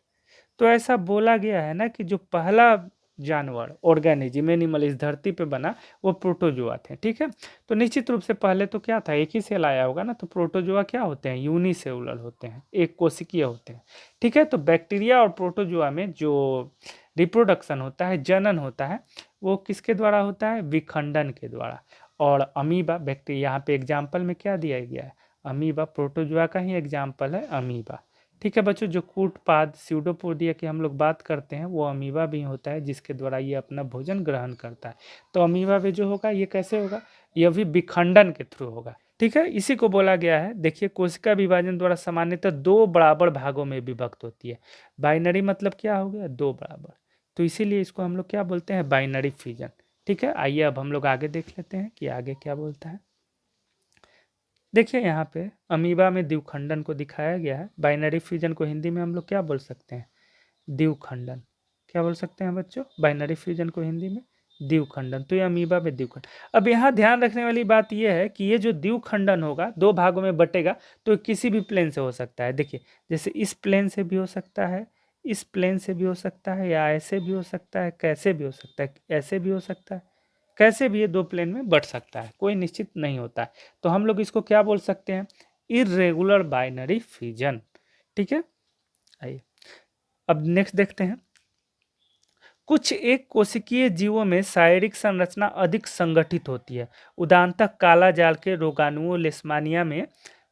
A: तो ऐसा बोला गया है ना कि जो पहला जानवर, ऑर्गेनिज्म, एनिमल इस धरती पे बना वो प्रोटोजोआ थे। ठीक है, तो निश्चित रूप से पहले तो क्या था? एक ही सेल आया होगा ना, तो प्रोटोजोआ क्या होते हैं? यूनिसेलुलर होते हैं, एक कोशिकीय होते हैं। ठीक है, तो बैक्टीरिया और प्रोटोजोआ में जो रिप्रोडक्शन होता है, जनन होता है, वो किसके द्वारा होता है? विखंडन के द्वारा। और अमीबा, बैक्टीरिया, यहाँ पे एग्जाम्पल में क्या दिया गया है? अमीबा। प्रोटोजोआ का ही एग्जाम्पल है अमीबा। ठीक है बच्चों, जो कूटपाद स्यूडोपोडिया की हम लोग बात करते हैं वो अमीबा भी होता है, जिसके द्वारा ये अपना भोजन ग्रहण करता है। तो अमीबा भी जो होगा ये कैसे होगा? यह भी विखंडन के थ्रू होगा। ठीक है, इसी को बोला गया है। देखिए, कोशिका विभाजन द्वारा सामान्यतः दो बराबर भागों में विभक्त होती है। बाइनरी मतलब क्या हो गया? दो बराबर। तो इसीलिए इसको हम लोग क्या बोलते हैं? Binary fission. ठीक है, आइए अब हम लोग आगे देख लेते हैं कि आगे क्या बोलता है। देखिए, यहाँ पे अमीबा में द्विखंडन को दिखाया गया है। बाइनरी फ्यूजन को हिंदी में हम लोग क्या बोल सकते हैं? द्विखंडन। क्या बोल सकते हैं बच्चों? बाइनरी फ्यूजन को हिंदी में द्विखंडन। तो ये अमीबा में द्विखंडन। अब यहाँ ध्यान रखने वाली बात यह है कि ये जो द्विखंडन होगा, दो भागों में बटेगा, तो किसी भी प्लेन से हो सकता है। देखिए, जैसे इस प्लेन से भी हो सकता है, इस प्लेन से भी हो सकता है, या ऐसे भी हो सकता है, कैसे भी हो सकता है, ऐसे भी हो सकता है, कैसे भी ये दो प्लेन में बढ़ सकता है, कोई निश्चित नहीं होता है। तो हम लोग इसको क्या बोल सकते हैं? Irregular binary fission. ठीक है, आइए अब नेक्स्ट देखते हैं। कुछ एक कोशिकीय जीवों में शारीरिक संरचना अधिक संगठित होती है। उदाहरणतः काला जाल के रोगाणुओं लेशमानिया में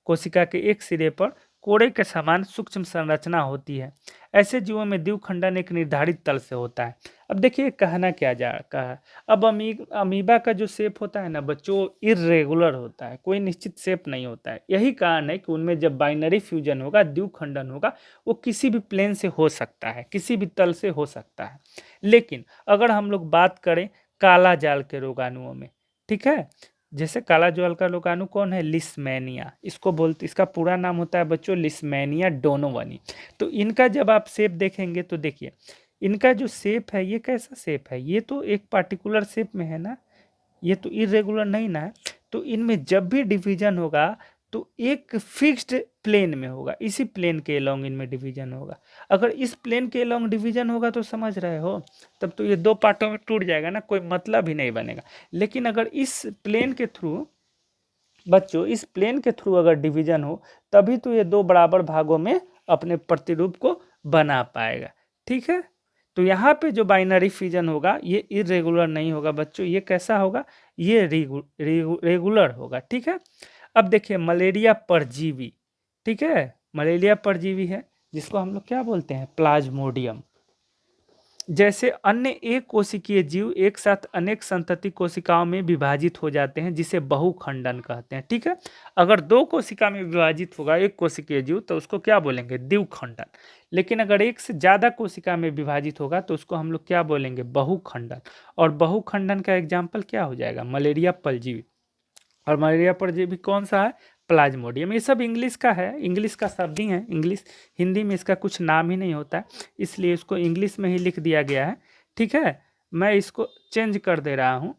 A: कोशिका के एक सिरे पर कोड़े के समान सूक्ष्म संरचना होती है। ऐसे जीवों में द्विखंडन एक निर्धारित तल से होता है। अब देखिए कहना क्या जा रहा है। अब अमीबा का जो शेप होता है ना बच्चों, इर्रेगुलर होता है, कोई निश्चित शेप नहीं होता है। यही कारण है कि उनमें जब बाइनरी फ्यूजन होगा, द्विखंडन होगा, वो किसी भी प्लेन से हो सकता है, किसी भी तल से हो सकता है। लेकिन अगर हम लोग बात करें काला जाल के रोगाणुओं में, ठीक है, जैसे काला जाल का रोगाणु कौन है, लिस्मेनिया, इसको बोलते, इसका पूरा नाम होता है बच्चों लिस्मेनिया डोनोवनी। तो इनका जब आप शेप देखेंगे तो देखिए इनका जो शेप है ये कैसा शेप है, ये तो एक पार्टिकुलर शेप में है ना, ये तो इरेगुलर नहीं ना है। तो इनमें जब भी डिवीजन होगा तो एक फिक्स्ड प्लेन में होगा, इसी प्लेन के अलोंग इनमें डिवीजन होगा। अगर इस प्लेन के अलोंग डिवीजन होगा तो समझ रहे हो, तब तो ये दो पार्टों में टूट जाएगा ना, कोई मतलब ही नहीं बनेगा। लेकिन अगर इस प्लेन के थ्रू बच्चों, इस प्लेन के थ्रू अगर डिवीजन हो तभी तो ये दो बराबर भागों में अपने प्रतिरूप को बना पाएगा। ठीक है, तो यहाँ पे जो बाइनरी फ्यूजन होगा ये इरेगुलर नहीं होगा बच्चों, ये कैसा होगा, ये रेगुलर होगा। ठीक है, अब देखिए मलेरिया परजीवी, ठीक है, मलेरिया परजीवी है जिसको हम लोग क्या बोलते हैं, प्लाज्मोडियम। जैसे अन्य एक कोशिकीय जीव एक साथ अनेक संतति कोशिकाओं में विभाजित हो जाते हैं जिसे बहुखंडन कहते हैं। ठीक है, अगर दो कोशिका में विभाजित होगा एक कोशिकीय जीव तो उसको क्या बोलेंगे, द्विखंडन। लेकिन अगर एक से ज्यादा कोशिका में विभाजित होगा तो उसको हम लोग क्या बोलेंगे, बहुखंडन। और बहुखंडन का एग्जाम्पल क्या हो जाएगा, मलेरिया परजीवी। और मलेरिया परजीवी कौन सा है, प्लाज्मोडियम। ये सब इंग्लिश का है, इंग्लिश का शब्द ही है, इंग्लिश, हिंदी में इसका कुछ नाम ही नहीं होता है, इसलिए इसको इंग्लिश में ही लिख दिया गया है। ठीक है, मैं इसको चेंज कर दे रहा हूँ,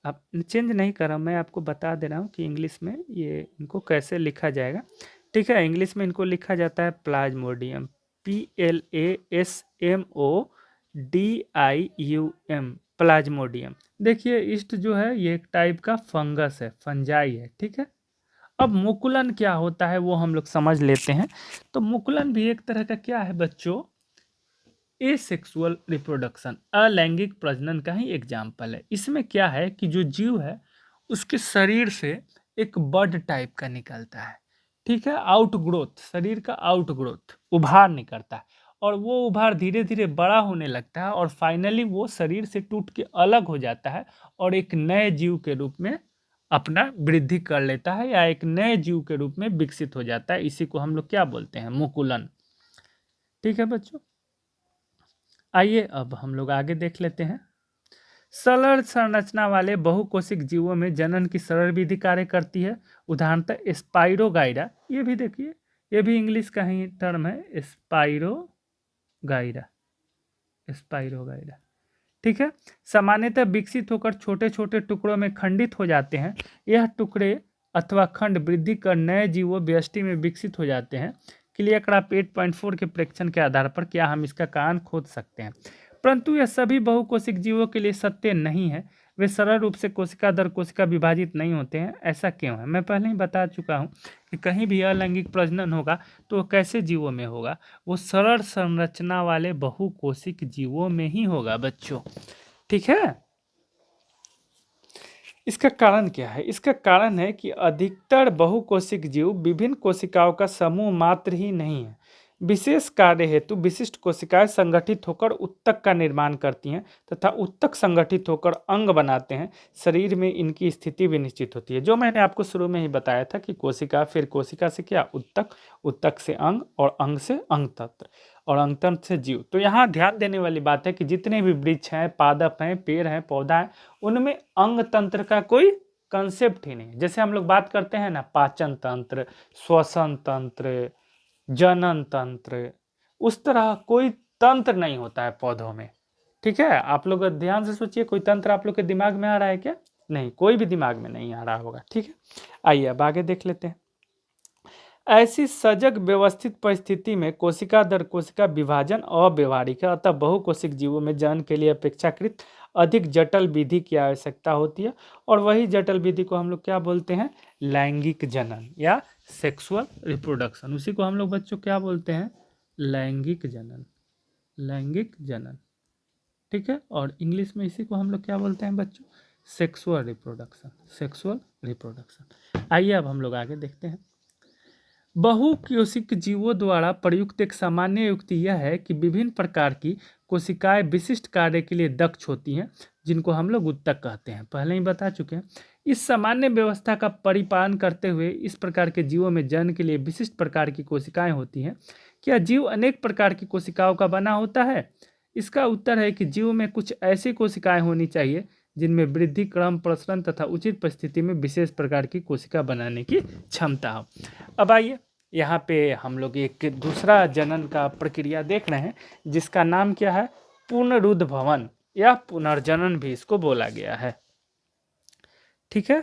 A: अब चेंज नहीं कर रहा हूँ, मैं आपको बता दे रहा हूँ कि इंग्लिश में ये इनको कैसे लिखा जाएगा। ठीक है, इंग्लिश में इनको लिखा जाता है प्लाज्मोडियम, PLASMODIUM, प्लाज्मोडियम। देखिए इस्ट जो है ये एक टाइप का फंगस है, फंजाई है। ठीक है, अब मुकुलन क्या होता है वो हम लोग समझ लेते हैं। तो मुकुलन भी एक तरह का क्या है बच्चों, एसेक्सुअल रिप्रोडक्शन, अलैंगिक प्रजनन का ही एग्जाम्पल है। इसमें क्या है कि जो जीव है उसके शरीर से एक बड टाइप का निकलता है। ठीक है, आउटग्रोथ, शरीर का आउटग्रोथ, उभार निकलता है, और वो उभार धीरे धीरे बड़ा होने लगता है और फाइनली वो शरीर से टूट के अलग हो जाता है और एक नए जीव के रूप में अपना वृद्धि कर लेता है या एक नए जीव के रूप में विकसित हो जाता है। इसी को हम लोग क्या बोलते हैं, मुकुलन। ठीक है बच्चों, आइए अब हम लोग आगे देख लेते हैं। सरल संरचना वाले बहुकोशिक जीवों में जनन की सरल विधि कार्य करती है। उदाहरणतः स्पाइरोगाइरा, ये भी देखिए, ये भी इंग्लिश का ही टर्म है, स्पाइरोगाइरा, स्पाइरोगाइरा। ठीक है, सामान्यतः विकसित होकर छोटे छोटे टुकड़ों में खंडित हो जाते हैं। यह टुकड़े अथवा खंड वृद्धि कर नए जीवों व्यष्टि में विकसित हो जाते हैं। क्लियरक्राफ्ट 8.4 के प्रेक्षण के आधार पर क्या हम इसका कारण खोज सकते हैं, परंतु यह सभी बहुकोशिक जीवों के लिए सत्य नहीं है। वे सरल रूप से कोशिका दर कोशिका विभाजित नहीं होते हैं। ऐसा क्यों है, मैं पहले ही बता चुका हूँ कि कहीं भी अलैंगिक प्रजनन होगा तो वो कैसे जीवों में होगा, वो सरल संरचना वाले बहुकोशिक जीवों में ही होगा बच्चों। ठीक है, इसका कारण क्या है, इसका कारण है कि अधिकतर बहुकोशिक जीव विभिन्न कोशिकाओं का समूह मात्र ही नहीं है। विशेष कार्य हेतु विशिष्ट कोशिकाएं संगठित होकर उत्तक का निर्माण करती हैं तथा उत्तक संगठित होकर अंग बनाते हैं। शरीर में इनकी स्थिति भी निश्चित होती है, जो मैंने आपको शुरू में ही बताया था कि कोशिका, फिर कोशिका से क्या उत्तक, उत्तक से अंग और अंग से अंगतंत्र और अंगतंत्र से जीव। तो यहाँ ध्यान देने वाली बात है कि जितने भी वृक्ष हैं, पादप हैं, पेड़ हैं, पौधा है, उनमें अंग तंत्र का कोई कंसेप्ट ही नहीं। जैसे हम लोग बात करते हैं ना पाचन तंत्र, श्वसन तंत्र, जनन तंत्र, उस तरह कोई तंत्र नहीं होता है पौधों में। ठीक है, आप लोग ध्यान से सोचिए, कोई तंत्र आप लोग के दिमाग में आ रहा है क्या, नहीं, कोई भी दिमाग में नहीं आ रहा होगा। ठीक है, आइए अब आगे देख लेते हैं। ऐसी सजग व्यवस्थित परिस्थिति में कोशिका दर कोशिका विभाजन अव्यवहारिक है, अतः बहुकोशिक जीवों में जनन के लिए अपेक्षाकृत अधिक जटिल विधि की आवश्यकता होती है, और वही जटिल विधि को हम लोग क्या बोलते हैं, लैंगिक जनन या सेक्सुअल रिप्रोडक्शन। उसी को हम लोग बच्चों क्या बोलते हैं, लैंगिक जनन, लैंगिक जनन। ठीक है, और इंग्लिश में इसी को हम लोग क्या बोलते हैं बच्चों, सेक्सुअल रिप्रोडक्शन, सेक्सुअल रिप्रोडक्शन। आइए अब हम लोग आगे देखते हैं। बहुकोशिक जीवों द्वारा प्रयुक्त एक सामान्य युक्ति यह है कि विभिन्न प्रकार की कोशिकाएं विशिष्ट कार्य के लिए दक्ष होती हैं, जिनको हम लोग उत्तक कहते हैं, पहले ही बता चुके हैं। इस सामान्य व्यवस्था का परिपालन करते हुए इस प्रकार के जीवों में जन्म के लिए विशिष्ट प्रकार की कोशिकाएं होती हैं। क्या जीव अनेक प्रकार की कोशिकाओं का बना होता है? इसका उत्तर है कि जीव में कुछ ऐसी कोशिकाएं होनी चाहिए जिनमें वृद्धि, क्रम, प्रसरण तथा उचित परिस्थिति में विशेष प्रकार की कोशिका बनाने की क्षमता हो। अब आइए यहाँ पे हम लोग एक दूसरा जनन का प्रक्रिया देख रहे हैं, जिसका नाम क्या है? पुनरुद्ध भवन या पुनर्जनन भी इसको बोला गया है। ठीक है,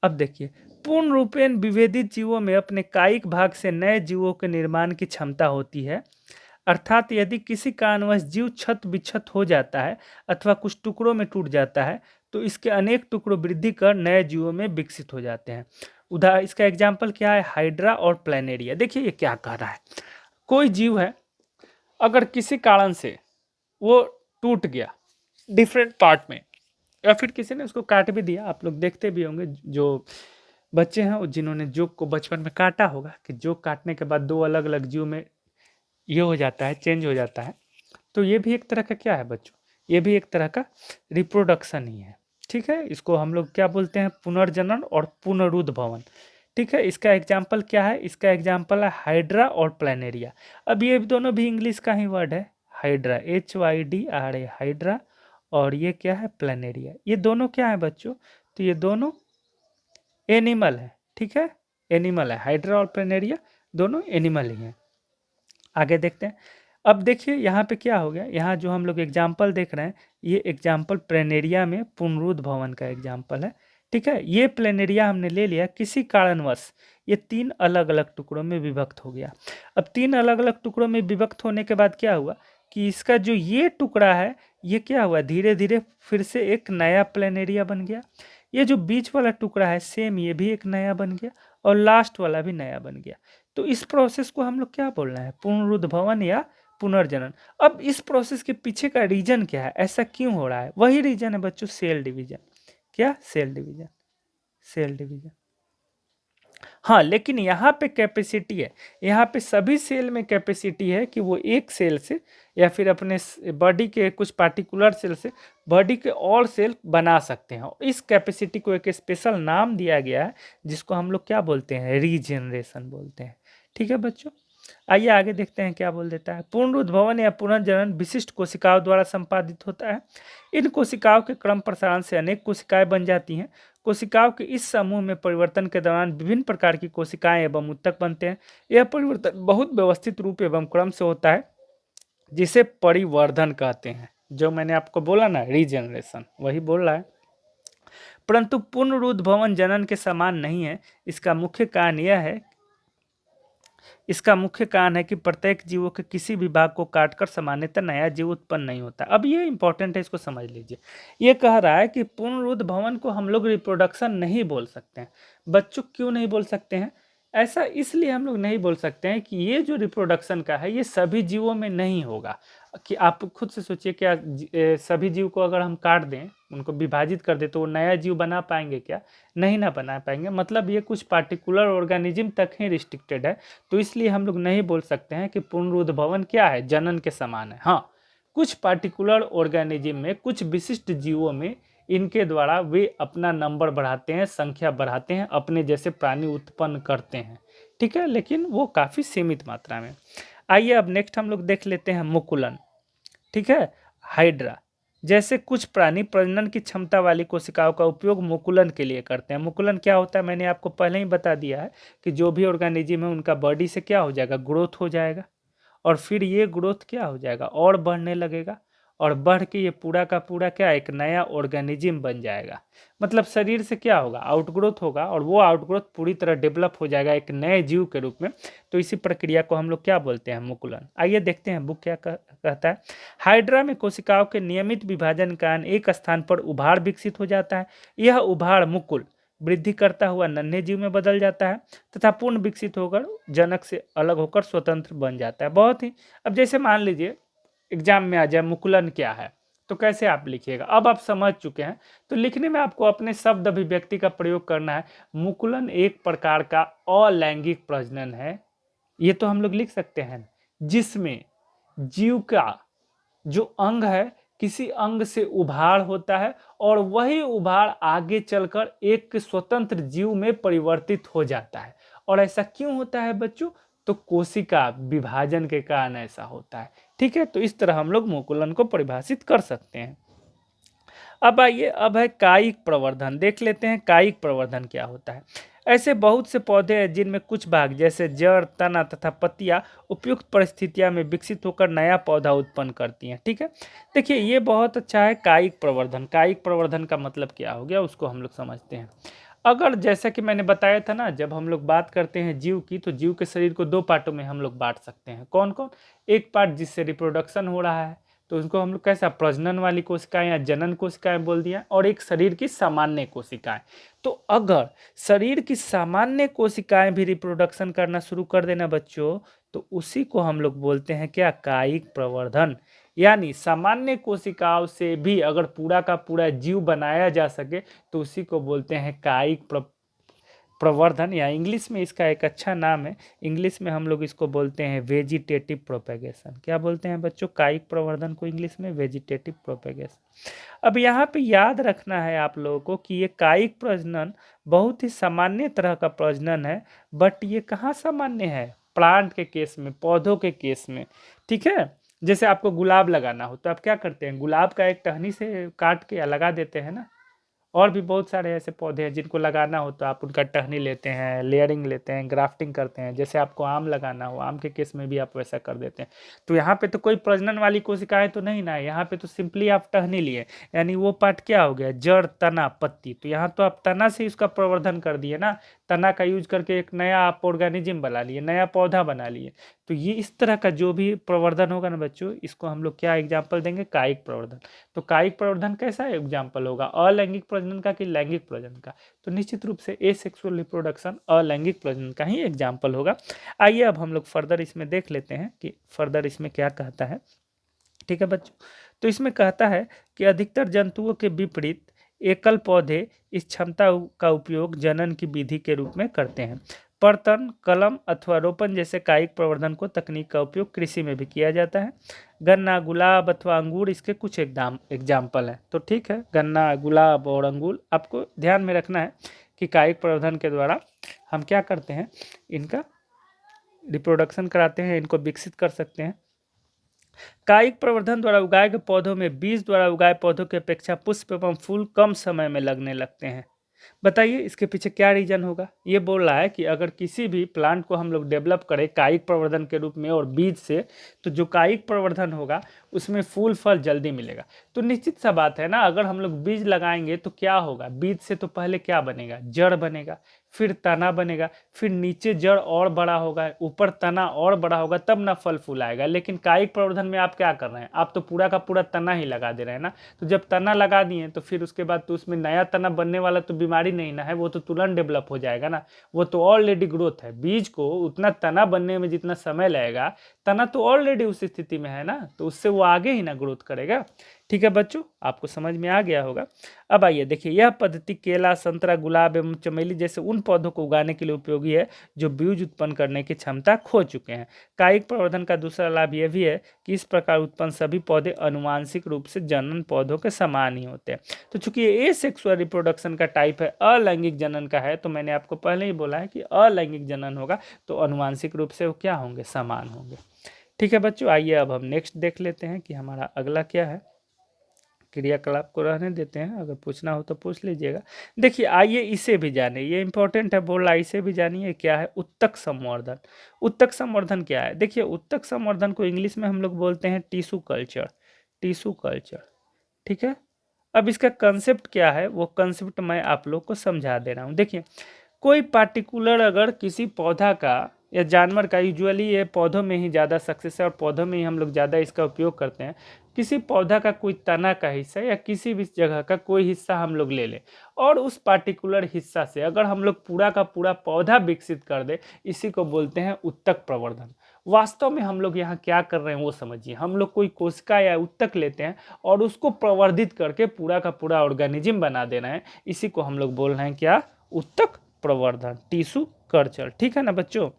A: अब देखिए, पूर्ण रूपेण विभेदित जीवों में अपने कायिक भाग से नए जीवों के निर्माण की क्षमता होती है। अर्थात यदि किसी कारणवश जीव क्षत विक्षत हो जाता है अथवा कुछ टुकड़ों में टूट जाता है तो इसके अनेक टुकड़ों वृद्धि कर नए जीवों में विकसित हो जाते हैं। उदाहरण, इसका एग्जाम्पल क्या है? हाइड्रा और प्लेनेरिया। देखिए ये क्या कह रहा है, कोई जीव है, अगर किसी कारण से वो टूट गया डिफरेंट पार्ट में, या फिर किसी ने उसको काट भी दिया, आप लोग देखते भी होंगे जो बच्चे हैं जिन्होंने जोक को बचपन में काटा होगा कि जोक काटने के बाद दो अलग अलग जीव में ये हो जाता है, चेंज हो जाता है। तो ये भी एक तरह का क्या है बच्चों? ये भी एक तरह का रिप्रोडक्शन ही है। ठीक है, इसको हम लोग क्या बोलते हैं? पुनर्जनन और पुनरुद्ध भवन। ठीक है, इसका एग्जाम्पल क्या है? इसका एग्जाम्पल है हाइड्रा और प्लेनेरिया। अब ये दोनों भी इंग्लिश का ही वर्ड है, हाइड्रा, HYDRA, हाइड्रा, और ये क्या है? प्लेनेरिया। ये दोनों क्या है बच्चों? तो ये दोनों एनिमल है। ठीक है, एनिमल है, हाइड्रा और प्लेनेरिया दोनों एनिमल ही हैं। आगे देखते हैं। अब देखिए यहाँ पे क्या हो गया, यहाँ जो हम लोग एग्जाम्पल देख रहे हैं ये एग्जाम्पल प्लेनेरिया में पुनरुद्ध भवन का एग्जाम्पल है। ठीक है, ये प्लेनेरिया हमने ले लिया, किसी कारणवश ये तीन अलग अलग टुकड़ों में विभक्त हो गया। अब तीन अलग अलग टुकड़ों में विभक्त होने के बाद क्या हुआ कि इसका जो ये टुकड़ा है ये क्या हुआ, धीरे धीरे फिर से एक नया प्लेनेरिया बन गया। ये जो बीच वाला टुकड़ा है सेम ये भी एक नया बन गया, और लास्ट वाला भी नया बन गया। तो इस प्रोसेस को हम लोग क्या बोलना है? पुनरुद्ध भवन या पुनर्जनन। अब इस प्रोसेस के पीछे का रीजन क्या है, ऐसा क्यों हो रहा है? वही रीजन है बच्चों, सेल डिवीजन। क्या? Cell division, cell division. हाँ, लेकिन यहाँ पे कैपेसिटी है, यहाँ पे सभी सेल में कैपेसिटी है कि वो एक सेल से या फिर अपने बॉडी के कुछ पार्टिकुलर सेल से बॉडी के और सेल बना सकते हैं। और इस कैपेसिटी को एक स्पेशल नाम दिया गया है जिसको हम लोग क्या बोलते हैं? रीजनरेशन बोलते हैं। ठीक है बच्चों, आइए आगे देखते हैं क्या बोल देता है। पुनरुद्ध भवन या पुनर्जनन विशिष्ट कोशिकाओं द्वारा संपादित होता है। इन कोशिकाओं के क्रम प्रसारण से अनेक कोशिकाएं बन जाती हैं। कोशिकाओं के इस समूह में परिवर्तन के दौरान विभिन्न प्रकार की कोशिकाएं एवं उत्तक बनते हैं। यह परिवर्तन बहुत व्यवस्थित रूप एवं क्रम से होता है, जिसे परिवर्धन कहते हैं। जो मैंने आपको बोला ना, रीजनरेशन, वही बोल रहा है। परंतु पुनरुद्ध भवन जनन के समान नहीं है। इसका मुख्य कारण है कि प्रत्येक जीवों के किसी भी भाग को काटकर सामान्यतः नया जीव उत्पन्न नहीं होता। अब ये इंपॉर्टेंट है, इसको समझ लीजिए। ये कह रहा है कि पुनरुद्ध भवन को हम लोग रिप्रोडक्शन नहीं बोल सकते हैं। बच्चों क्यों नहीं बोल सकते हैं? ऐसा इसलिए हम लोग नहीं बोल सकते हैं कि ये जो रिप्रोडक्शन का है ये सभी जीवों में नहीं होगा। कि आप खुद से सोचिए, क्या सभी जीव को अगर हम काट दें, उनको विभाजित कर दें, तो वो नया जीव बना पाएंगे क्या? नहीं ना बना पाएंगे। मतलब ये कुछ पार्टिकुलर ऑर्गेनिज्म तक ही रिस्ट्रिक्टेड है। तो इसलिए हम लोग नहीं बोल सकते हैं कि पुनरुद्ध भवन क्या है, जनन के समान है। हाँ, कुछ पार्टिकुलर ऑर्गेनिज्म में, कुछ विशिष्ट जीवों में इनके द्वारा वे अपना नंबर बढ़ाते हैं, संख्या बढ़ाते हैं, अपने जैसे प्राणी उत्पन्न करते हैं। ठीक है, लेकिन वो काफ़ी सीमित मात्रा में। आइए अब नेक्स्ट हम लोग देख लेते हैं मुकुलन। ठीक है, हाइड्रा जैसे कुछ प्राणी प्रजनन की क्षमता वाली कोशिकाओं का उपयोग मुकुलन के लिए करते हैं। मुकुलन क्या होता है मैंने आपको पहले ही बता दिया है कि जो भी ऑर्गेनिज्म है उनका बॉडी से क्या हो जाएगा, ग्रोथ हो जाएगा, और फिर ये ग्रोथ क्या हो जाएगा, और बढ़ने लगेगा, और बढ़ के ये पूरा का पूरा क्या, एक नया ऑर्गेनिज्म बन जाएगा। मतलब शरीर से क्या होगा, आउटग्रोथ होगा, और वो आउटग्रोथ पूरी तरह डेवलप हो जाएगा एक नए जीव के रूप में। तो इसी प्रक्रिया को हम लोग क्या बोलते हैं, मुकुलन। आइए देखते हैं बुक क्या कहता है। हाइड्रा में कोशिकाओं के नियमित विभाजन के कारण एक स्थान पर उभार विकसित हो जाता है। यह उभार मुकुल वृद्धि करता हुआ नन्हे जीव में बदल जाता है तथा पूर्ण विकसित होकर जनक से अलग होकर स्वतंत्र बन जाता है। बहुत ही, अब जैसे मान लीजिए एग्जाम में आ जाए मुकुलन क्या है, तो कैसे आप लिखिएगा, अब आप समझ चुके हैं। तो लिखने में आपको अपने शब्द अभिव्यक्ति का प्रयोग करना है। मुकुलन एक प्रकार का अलैंगिक प्रजनन है, ये तो हम लोग लिख सकते हैं, जिसमें जीव का जो अंग है किसी अंग से उभाड़ होता है और वही उभाड़ आगे चलकर एक स्वतंत्र जीव में परिवर्तित हो जाता है। और ऐसा क्यों होता है बच्चों, तो कोशिका विभाजन के कारण ऐसा होता है। ठीक है, तो इस तरह हम लोग मुकुलन को परिभाषित कर सकते हैं। अब आइए, अब है कायिक प्रवर्धन, देख लेते हैं कायिक प्रवर्धन क्या होता है। ऐसे बहुत से पौधे हैं जिनमें कुछ भाग जैसे जड़, तना तथा पत्तियां उपयुक्त परिस्थितियों में विकसित होकर नया पौधा उत्पन्न करती हैं। ठीक है, देखिए ये बहुत अच्छा है कायिक प्रवर्धन। कायिक प्रवर्धन का मतलब क्या हो गया उसको हम लोग समझते हैं। अगर जैसा कि मैंने बताया था ना, जब हम लोग बात करते हैं जीव की, तो जीव के शरीर को दो पार्टों में हम लोग बांट सकते हैं। कौन कौन, एक पार्ट जिससे रिप्रोडक्शन हो रहा है तो उसको हम लोग कैसा प्रजनन वाली कोशिकाएं या जनन कोशिकाएं बोल दिया, और एक शरीर की सामान्य कोशिकाएं। तो अगर शरीर की सामान्य कोशिकाएं भी रिप्रोडक्शन करना शुरू कर देना बच्चों, तो उसी को हम लोग बोलते हैं क्या, कायिक प्रवर्धन। यानी सामान्य कोशिकाओं से भी अगर पूरा का पूरा जीव बनाया जा सके तो उसी को बोलते हैं कायिक प्रवर्धन, या इंग्लिश में इसका एक अच्छा नाम है, इंग्लिश में हम लोग इसको बोलते हैं वेजिटेटिव प्रोपेगेशन। क्या बोलते हैं बच्चों, कायिक प्रवर्धन को इंग्लिश में वेजिटेटिव प्रोपेगेशन। अब यहाँ पे याद रखना है आप लोगों को कि ये कायिक प्रजनन बहुत ही सामान्य तरह का प्रजनन है, बट ये कहाँ सामान्य है, प्लांट के केस में, पौधों के केस में। ठीक है, जैसे आपको गुलाब लगाना हो तो आप क्या करते हैं, गुलाब का एक टहनी से काट के लगा देते हैं ना। और भी बहुत सारे ऐसे पौधे हैं जिनको लगाना हो तो आप उनका टहनी लेते हैं, लेयरिंग लेते हैं, ग्राफ्टिंग करते हैं। जैसे आपको आम लगाना हो, आम के केस में भी आप वैसा कर देते हैं। तो यहाँ पे तो कोई प्रजनन वाली कोशिकाएं तो नहीं ना है, यहाँ पे तो सिंपली आप टहनी लिए, यानी वो पार्ट क्या हो गया, जड़, तना, पत्ती। तो यहाँ तो आप तना से उसका प्रवर्धन कर दिए ना, तना का यूज करके एक नया आप ऑर्गेनिज्म बना लिए, नया पौधा बना लिए। तो ये इस तरह का जो भी प्रवर्धन होगा ना बच्चों, इसको हम लोग क्या एग्जाम्पल देंगे, कायिक प्रवर्धन। तो कायिक प्रवर्धन कैसा एग्जाम्पल होगा, अलैंगिक प्रजनन का कि लैंगिक प्रजनन का, तो निश्चित रूप से एसेक्सुअल रिप्रोडक्शन अलैंगिक प्रजनन का ही एग्जाम्पल होगा। आइए अब हम लोग फर्दर इसमें देख लेते हैं कि फर्दर इसमें क्या कहता है। ठीक है बच्चों, तो इसमें कहता है कि अधिकतर जंतुओं के विपरीत एकल पौधे इस क्षमता का उपयोग जनन की विधि के रूप में करते हैं। पर्तन, कलम अथवा रोपण जैसे कायिक प्रवर्धन को तकनीक का उपयोग कृषि में भी किया जाता है। गन्ना, गुलाब अथवा अंगूर इसके कुछ एग्जाम्पल हैं। तो ठीक है, गन्ना, गुलाब और अंगूर आपको ध्यान में रखना है कि कायिक प्रवर्धन के द्वारा हम क्या करते हैं, इनका रिप्रोडक्शन कराते हैं, इनको विकसित कर सकते हैं। कायिक प्रवर्धन द्वारा उगाए गए पौधों में बीज द्वारा उगाए पौधों की अपेक्षा पुष्प एवं फूल कम समय में लगने लगते हैं। बताइए इसके पीछे क्या रीजन होगा। ये बोल रहा है कि अगर किसी भी प्लांट को हम लोग डेवलप करें कायिक प्रवर्धन के रूप में और बीज से, तो जो कायिक प्रवर्धन होगा उसमें फूल फल जल्दी मिलेगा। तो निश्चित सा बात है ना, अगर हम लोग बीज लगाएंगे तो क्या होगा, बीज से तो पहले क्या बनेगा, जड़ बनेगा, फिर तना बनेगा, फिर नीचे जड़ और बड़ा होगा, ऊपर तना और बड़ा होगा, तब ना फल फूल आएगा। लेकिन कायिक प्रवर्धन में आप क्या कर रहे हैं, आप तो पूरा का पूरा तना ही लगा दे रहे हैं ना। तो जब तना लगा दिए तो फिर उसके बाद तो उसमें नया तना बनने वाला तो बीमारी नहीं ना है, वो तो तुरंत डेवलप हो जाएगा ना, वो तो ऑलरेडी ग्रोथ है। बीज को उतना तना बनने में जितना समय लगेगा, तना तो ऑलरेडी उस स्थिति में है ना, तो उससे वो आगे ही ना ग्रोथ करेगा। ठीक है बच्चों, आपको समझ में आ गया होगा। अब आइए देखिए, यह पद्धति केला, संतरा, गुलाब एवं चमेली जैसे उन पौधों को उगाने के लिए उपयोगी है जो बीज उत्पन्न करने की क्षमता खो चुके हैं। कायिक प्रवर्धन का दूसरा लाभ यह भी है कि इस प्रकार उत्पन्न सभी पौधे अनुवांशिक रूप से जनन पौधों के समान ही होते हैं। तो चूंकि ये एसेक्सुअल रिप्रोडक्शन का टाइप है, अलैंगिक जनन का है, तो मैंने आपको पहले ही बोला है कि अलैंगिक जनन होगा तो अनुवांशिक रूप से वो क्या होंगे, समान होंगे। ठीक है बच्चों, आइए अब हम नेक्स्ट देख लेते हैं कि हमारा अगला क्या है। क्रियाकलाप को रहने देते हैं, अगर पूछना हो तो पूछ लीजिएगा। देखिए आइए इसे भी जाने, ये इंपॉर्टेंट है, बोल रहा है इसे भी जानिए क्या है, उत्तक संवर्धन। उत्तक संवर्धन क्या है, देखिए उत्तक संवर्धन को इंग्लिश में हम लोग बोलते हैं टिश्यू कल्चर। टिश्यू कल्चर, ठीक है। अब इसका कंसेप्ट क्या है, वो कंसेप्ट मैं आप लोग को समझा दे रहा हूँ। देखिए कोई पार्टिकुलर अगर किसी पौधा का या जानवर का, यूजुअली ये पौधों में ही ज़्यादा सक्सेस है और पौधों में ही हम लोग ज़्यादा इसका उपयोग करते हैं। किसी पौधा का कोई तना का हिस्सा या किसी भी जगह का कोई हिस्सा हम लोग ले लें और उस पार्टिकुलर हिस्सा से अगर हम लोग पूरा का पूरा पौधा विकसित कर दे, इसी को बोलते हैं उत्तक प्रवर्धन। वास्तव में हम लोग यहाँ क्या कर रहे हैं वो समझिए। हम लोग कोई कोशिका या ऊतक लेते हैं और उसको प्रवर्धित करके पूरा का पूरा ऑर्गेनिज्म बना देना है, इसी को हम लोग बोल रहे हैं क्या, ऊतक प्रवर्धन, टिश्यू कल्चर। ठीक है ना बच्चों।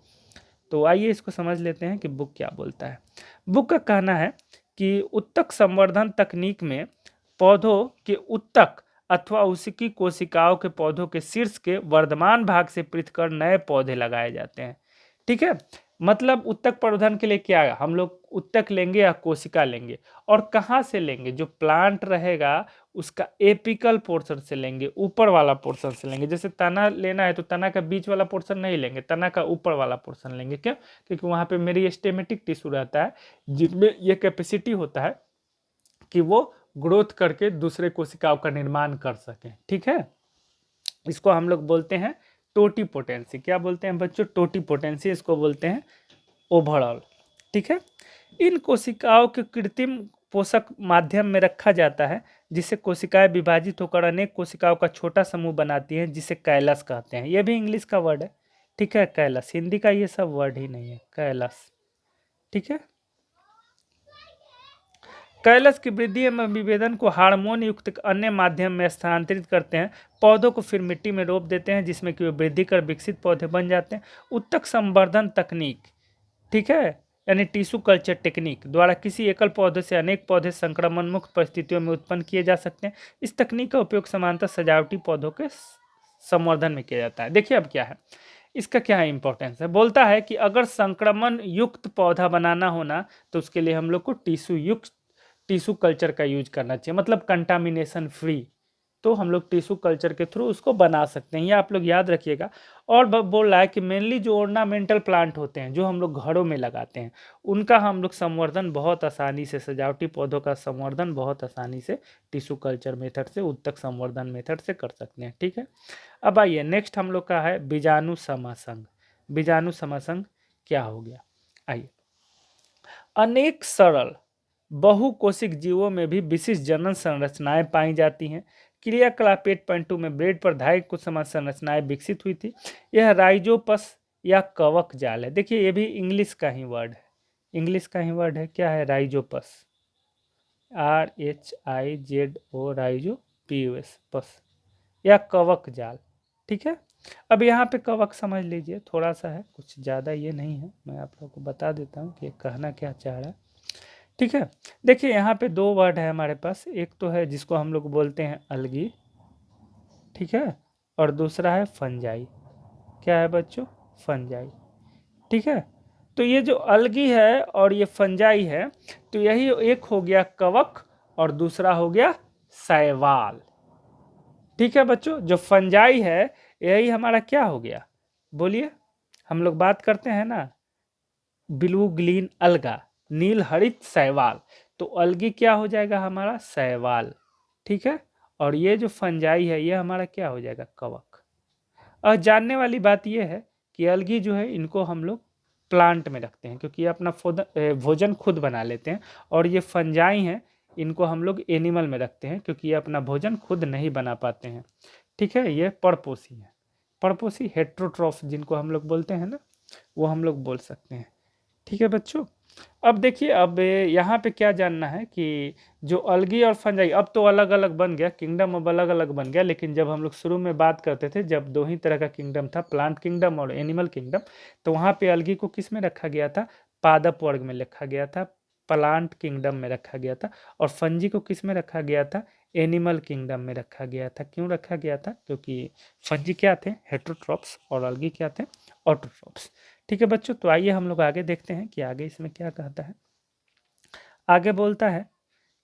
A: तो आइए इसको समझ लेते हैं कि बुक क्या बोलता है। बुक का कहना है कि ऊतक संवर्धन तकनीक में पौधों के ऊतक अथवा उसकी कोशिकाओं के पौधों के शीर्ष के वर्धमान भाग से पृथक कर नए पौधे लगाए जाते हैं। ठीक है, मतलब ऊतक प्रवर्धन के लिए क्या है, हम लोग ऊतक लेंगे या कोशिका लेंगे, और कहाँ से लेंगे, जो प्लांट रहेगा उसका एपिकल पोर्शन से लेंगे, ऊपर वाला पोर्शन से लेंगे। जैसे तना लेना है तो तना का बीच वाला पोर्शन नहीं लेंगे, तना का ऊपर वाला पोर्शन लेंगे। क्यों? क्योंकि वहाँ पे मेरिस्टेमेटिक टिश्यू रहता है जिसमें यह कैपेसिटी होता है कि वो ग्रोथ करके दूसरे कोशिकाओं का निर्माण कर सके। ठीक है, इसको हम लोग बोलते हैं टोटीपोटेंसी। क्या बोलते हैं बच्चों? टोटीपोटेंसी इसको बोलते हैं ओवरऑल। ठीक है, इन कोशिकाओं के कृत्रिम पोषक माध्यम में रखा जाता है जिससे कोशिकाएं विभाजित होकर अनेक कोशिकाओं का छोटा समूह बनाती हैं, जिसे कैलस कहते हैं। यह भी इंग्लिश का वर्ड है। ठीक है, कैलस, हिंदी का ये सब वर्ड ही नहीं है, कैलस। ठीक है, कैलस की वृद्धि एवं विभेदन को हार्मोन युक्त अन्य माध्यम में स्थानांतरित करते हैं, पौधों को फिर मिट्टी में रोप देते हैं जिसमें कि वे वृद्धि कर विकसित पौधे बन जाते हैं। ऊतक संवर्धन तकनीक, ठीक है, यानी टिश्यू कल्चर टेक्निक द्वारा किसी एकल पौधे से अनेक पौधे संक्रमण मुक्त परिस्थितियों में उत्पन्न किए जा सकते हैं। इस तकनीक का उपयोग सामान्यतः सजावटी पौधों के संवर्धन में किया जाता है। देखिए अब क्या है, इसका क्या है इंपॉर्टेंस है। बोलता है कि अगर संक्रमण युक्त पौधा बनाना होना तो उसके लिए हम लोग को टिश्यू कल्चर का यूज करना चाहिए, मतलब कंटामिनेशन फ्री। तो हम लोग टिश्यू कल्चर के थ्रू उसको बना सकते हैं, ये आप लोग याद रखिएगा। और बोल रहा है कि मेनली जो ऑर्नामेंटल प्लांट होते हैं जो हम लोग घरों में लगाते हैं, उनका हम लोग संवर्धन बहुत आसानी से, सजावटी पौधों का संवर्धन बहुत आसानी से टिश्यू कल्चर मेथड से, ऊतक संवर्धन मेथड से कर सकते हैं। ठीक है, अब आइए नेक्स्ट हम लोग का है बीजाणु समासंग। बीजाणु समासंग क्या हो गया, आइए। अनेक सरल बहुकोशिक जीवों में भी विशिष्ट जनन संरचनाएं पाई जाती हैं। क्रियाकलाप 8.2 में ब्रेड पर धाई कुछ समान संरचनाएं विकसित हुई थी। यह राइजोपस या कवक जाल है। देखिए ये भी इंग्लिश का ही वर्ड है, इंग्लिश का ही वर्ड है। क्या है? राइजोपस, RHIZO, राइजोपस पस, या कवक जाल। ठीक है, अब यहाँ पे कवक समझ लीजिए, थोड़ा सा है, कुछ ज़्यादा ये नहीं है। मैं आप लोगों को बता देता हूँ कि कहना क्या चाह रहा है। ठीक है, देखिए यहाँ पे दो वर्ड है हमारे पास, एक तो है जिसको हम लोग बोलते हैं अलगी, ठीक है, और दूसरा है फंजाई। क्या है बच्चों? फंजाई। ठीक है, तो ये जो अलगी है और ये फंजाई है, तो यही एक हो गया कवक और दूसरा हो गया शैवाल। ठीक है बच्चों, जो फंजाई है यही हमारा क्या हो गया, बोलिए। हम लोग बात करते हैं ना ब्लू ग्रीन अलगा, नील हरित शैवाल, तो अलगी क्या हो जाएगा हमारा? शैवाल। ठीक है, और ये जो फंजाई है ये हमारा क्या हो जाएगा? कवक। और जानने वाली बात ये है कि अलगी जो है इनको हम लोग प्लांट में रखते हैं क्योंकि ये अपना भोजन खुद बना लेते हैं, और ये फंजाई हैं इनको हम लोग एनिमल में रखते हैं क्योंकि ये अपना भोजन खुद नहीं बना पाते हैं। ठीक है, ये परपोषी है, परपोषी हेट्रोट्रॉफ जिनको हम लोग बोलते हैं ना, वो हम लोग बोल सकते हैं। ठीक है बच्चों, अब देखिए, अब यहाँ पे क्या जानना है कि जो अलगी और फंजाई अब तो अलग अलग बन गया, किंगडम अब अलग अलग बन गया, लेकिन जब हम लोग शुरू में बात करते थे, जब दो ही तरह का किंगडम था, प्लांट किंगडम और एनिमल किंगडम, तो वहाँ पे अलगी को किस में रखा गया था? पादप वर्ग में रखा गया था, प्लांट किंगडम में रखा गया था, और फंजी को किस में रखा गया था? एनिमल किंगडम में रखा गया था। क्यों रखा गया था? क्योंकि फंजी क्या थे? हेट्रोट्रॉप्स, और अलगी क्या थे? ऑटोट्रॉप्स। ठीक है बच्चों, तो आइए हम लोग आगे देखते हैं कि आगे इसमें क्या कहता है। आगे बोलता है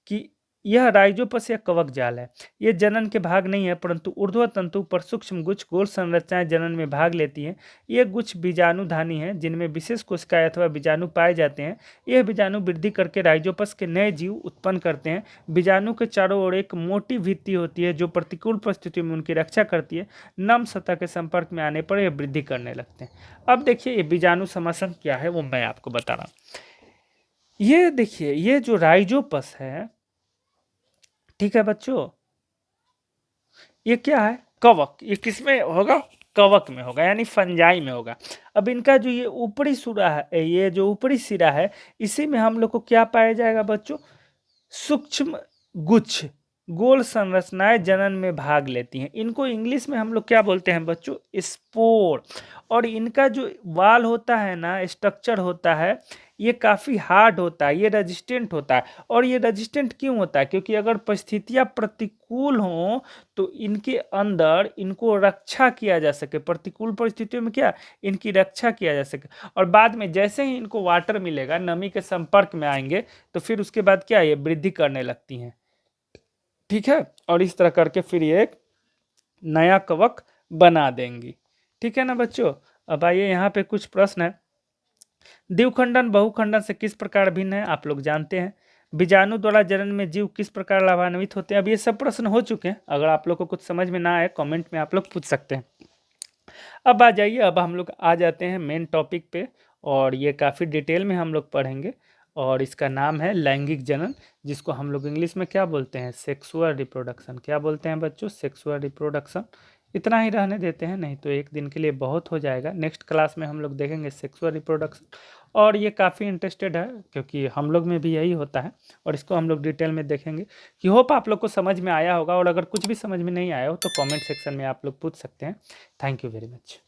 A: कि यह राइजोपस या कवक जाल है। यह जनन के भाग नहीं है, परंतु ऊर्ध्व तंतु पर सूक्ष्म गुच्छ गोल संरचनाएं जनन में भाग लेती हैं। यह गुच्छ बीजाणुधानी हैं जिनमें विशेष कोशिकाएं अथवा बीजाणु पाए जाते हैं। यह बीजाणु वृद्धि करके राइजोपस के नए जीव उत्पन्न करते हैं। बीजाणु के चारों ओर एक मोटी भित्ति होती है जो प्रतिकूल परिस्थितियों में उनकी रक्षा करती है। नम सतह के संपर्क में आने पर यह वृद्धि करने लगते हैं। अब देखिए ये बीजाणु समासन क्या है वो मैं आपको बता रहा हूँ। ये देखिए, ये जो राइजोपस है, ठीक है बच्चों, ये क्या है? कवक। ये किसमें होगा? कवक में होगा, यानी फंजाई में होगा। अब इनका जो ये ऊपरी सिरा है, ये जो ऊपरी सिरा है, इसी में हम लोग को क्या पाया जाएगा बच्चों? सूक्ष्म गुच्छ, गोल संरचनाएं जनन में भाग लेती हैं। इनको इंग्लिश में हम लोग क्या बोलते हैं बच्चों? स्पोर। और इनका जो वाल होता है ना, स्ट्रक्चर होता है, ये काफ़ी हार्ड होता है, ये रेजिस्टेंट होता है। और ये रेजिस्टेंट क्यों होता है? क्योंकि अगर परिस्थितियाँ प्रतिकूल हों तो इनके अंदर इनको रक्षा किया जा सके, प्रतिकूल परिस्थितियों में क्या इनकी रक्षा किया जा सके। और बाद में जैसे ही इनको वाटर मिलेगा, नमी के संपर्क में आएंगे, तो फिर उसके बाद क्या ये वृद्धि करने लगती हैं। ठीक है, और इस तरह करके फिर ये एक नया कवक बना देंगी। ठीक है ना बच्चों? अब आइए यहाँ पे कुछ प्रश्न है। द्विखंडन बहुखंडन से किस प्रकार भिन्न है? आप लोग जानते हैं। बीजाणु द्वारा जनन में जीव किस प्रकार लाभान्वित होते हैं? अब ये सब प्रश्न हो चुके हैं। अगर आप लोग को कुछ समझ में ना आए, कमेंट में आप लोग पूछ सकते हैं। अब आ जाइए, अब हम लोग आ जाते हैं मेन टॉपिक पे, और ये काफ़ी डिटेल में हम लोग पढ़ेंगे। और इसका नाम है लैंगिक जनन, जिसको हम लोग इंग्लिश में क्या बोलते हैं? Sexual reproduction. क्या बोलते हैं बच्चों? Sexual reproduction. इतना ही रहने देते हैं, नहीं तो एक दिन के लिए बहुत हो जाएगा। नेक्स्ट क्लास में हम लोग देखेंगे सेक्सुअल रिप्रोडक्शन, और ये काफ़ी इंटरेस्टेड है क्योंकि हम लोग में भी यही होता है, और इसको हम लोग डिटेल में देखेंगे। कि होप आप लोग को समझ में आया होगा, और अगर कुछ भी समझ में नहीं आया हो तो कमेंट सेक्शन में आप लोग पूछ सकते हैं। Thank you very much.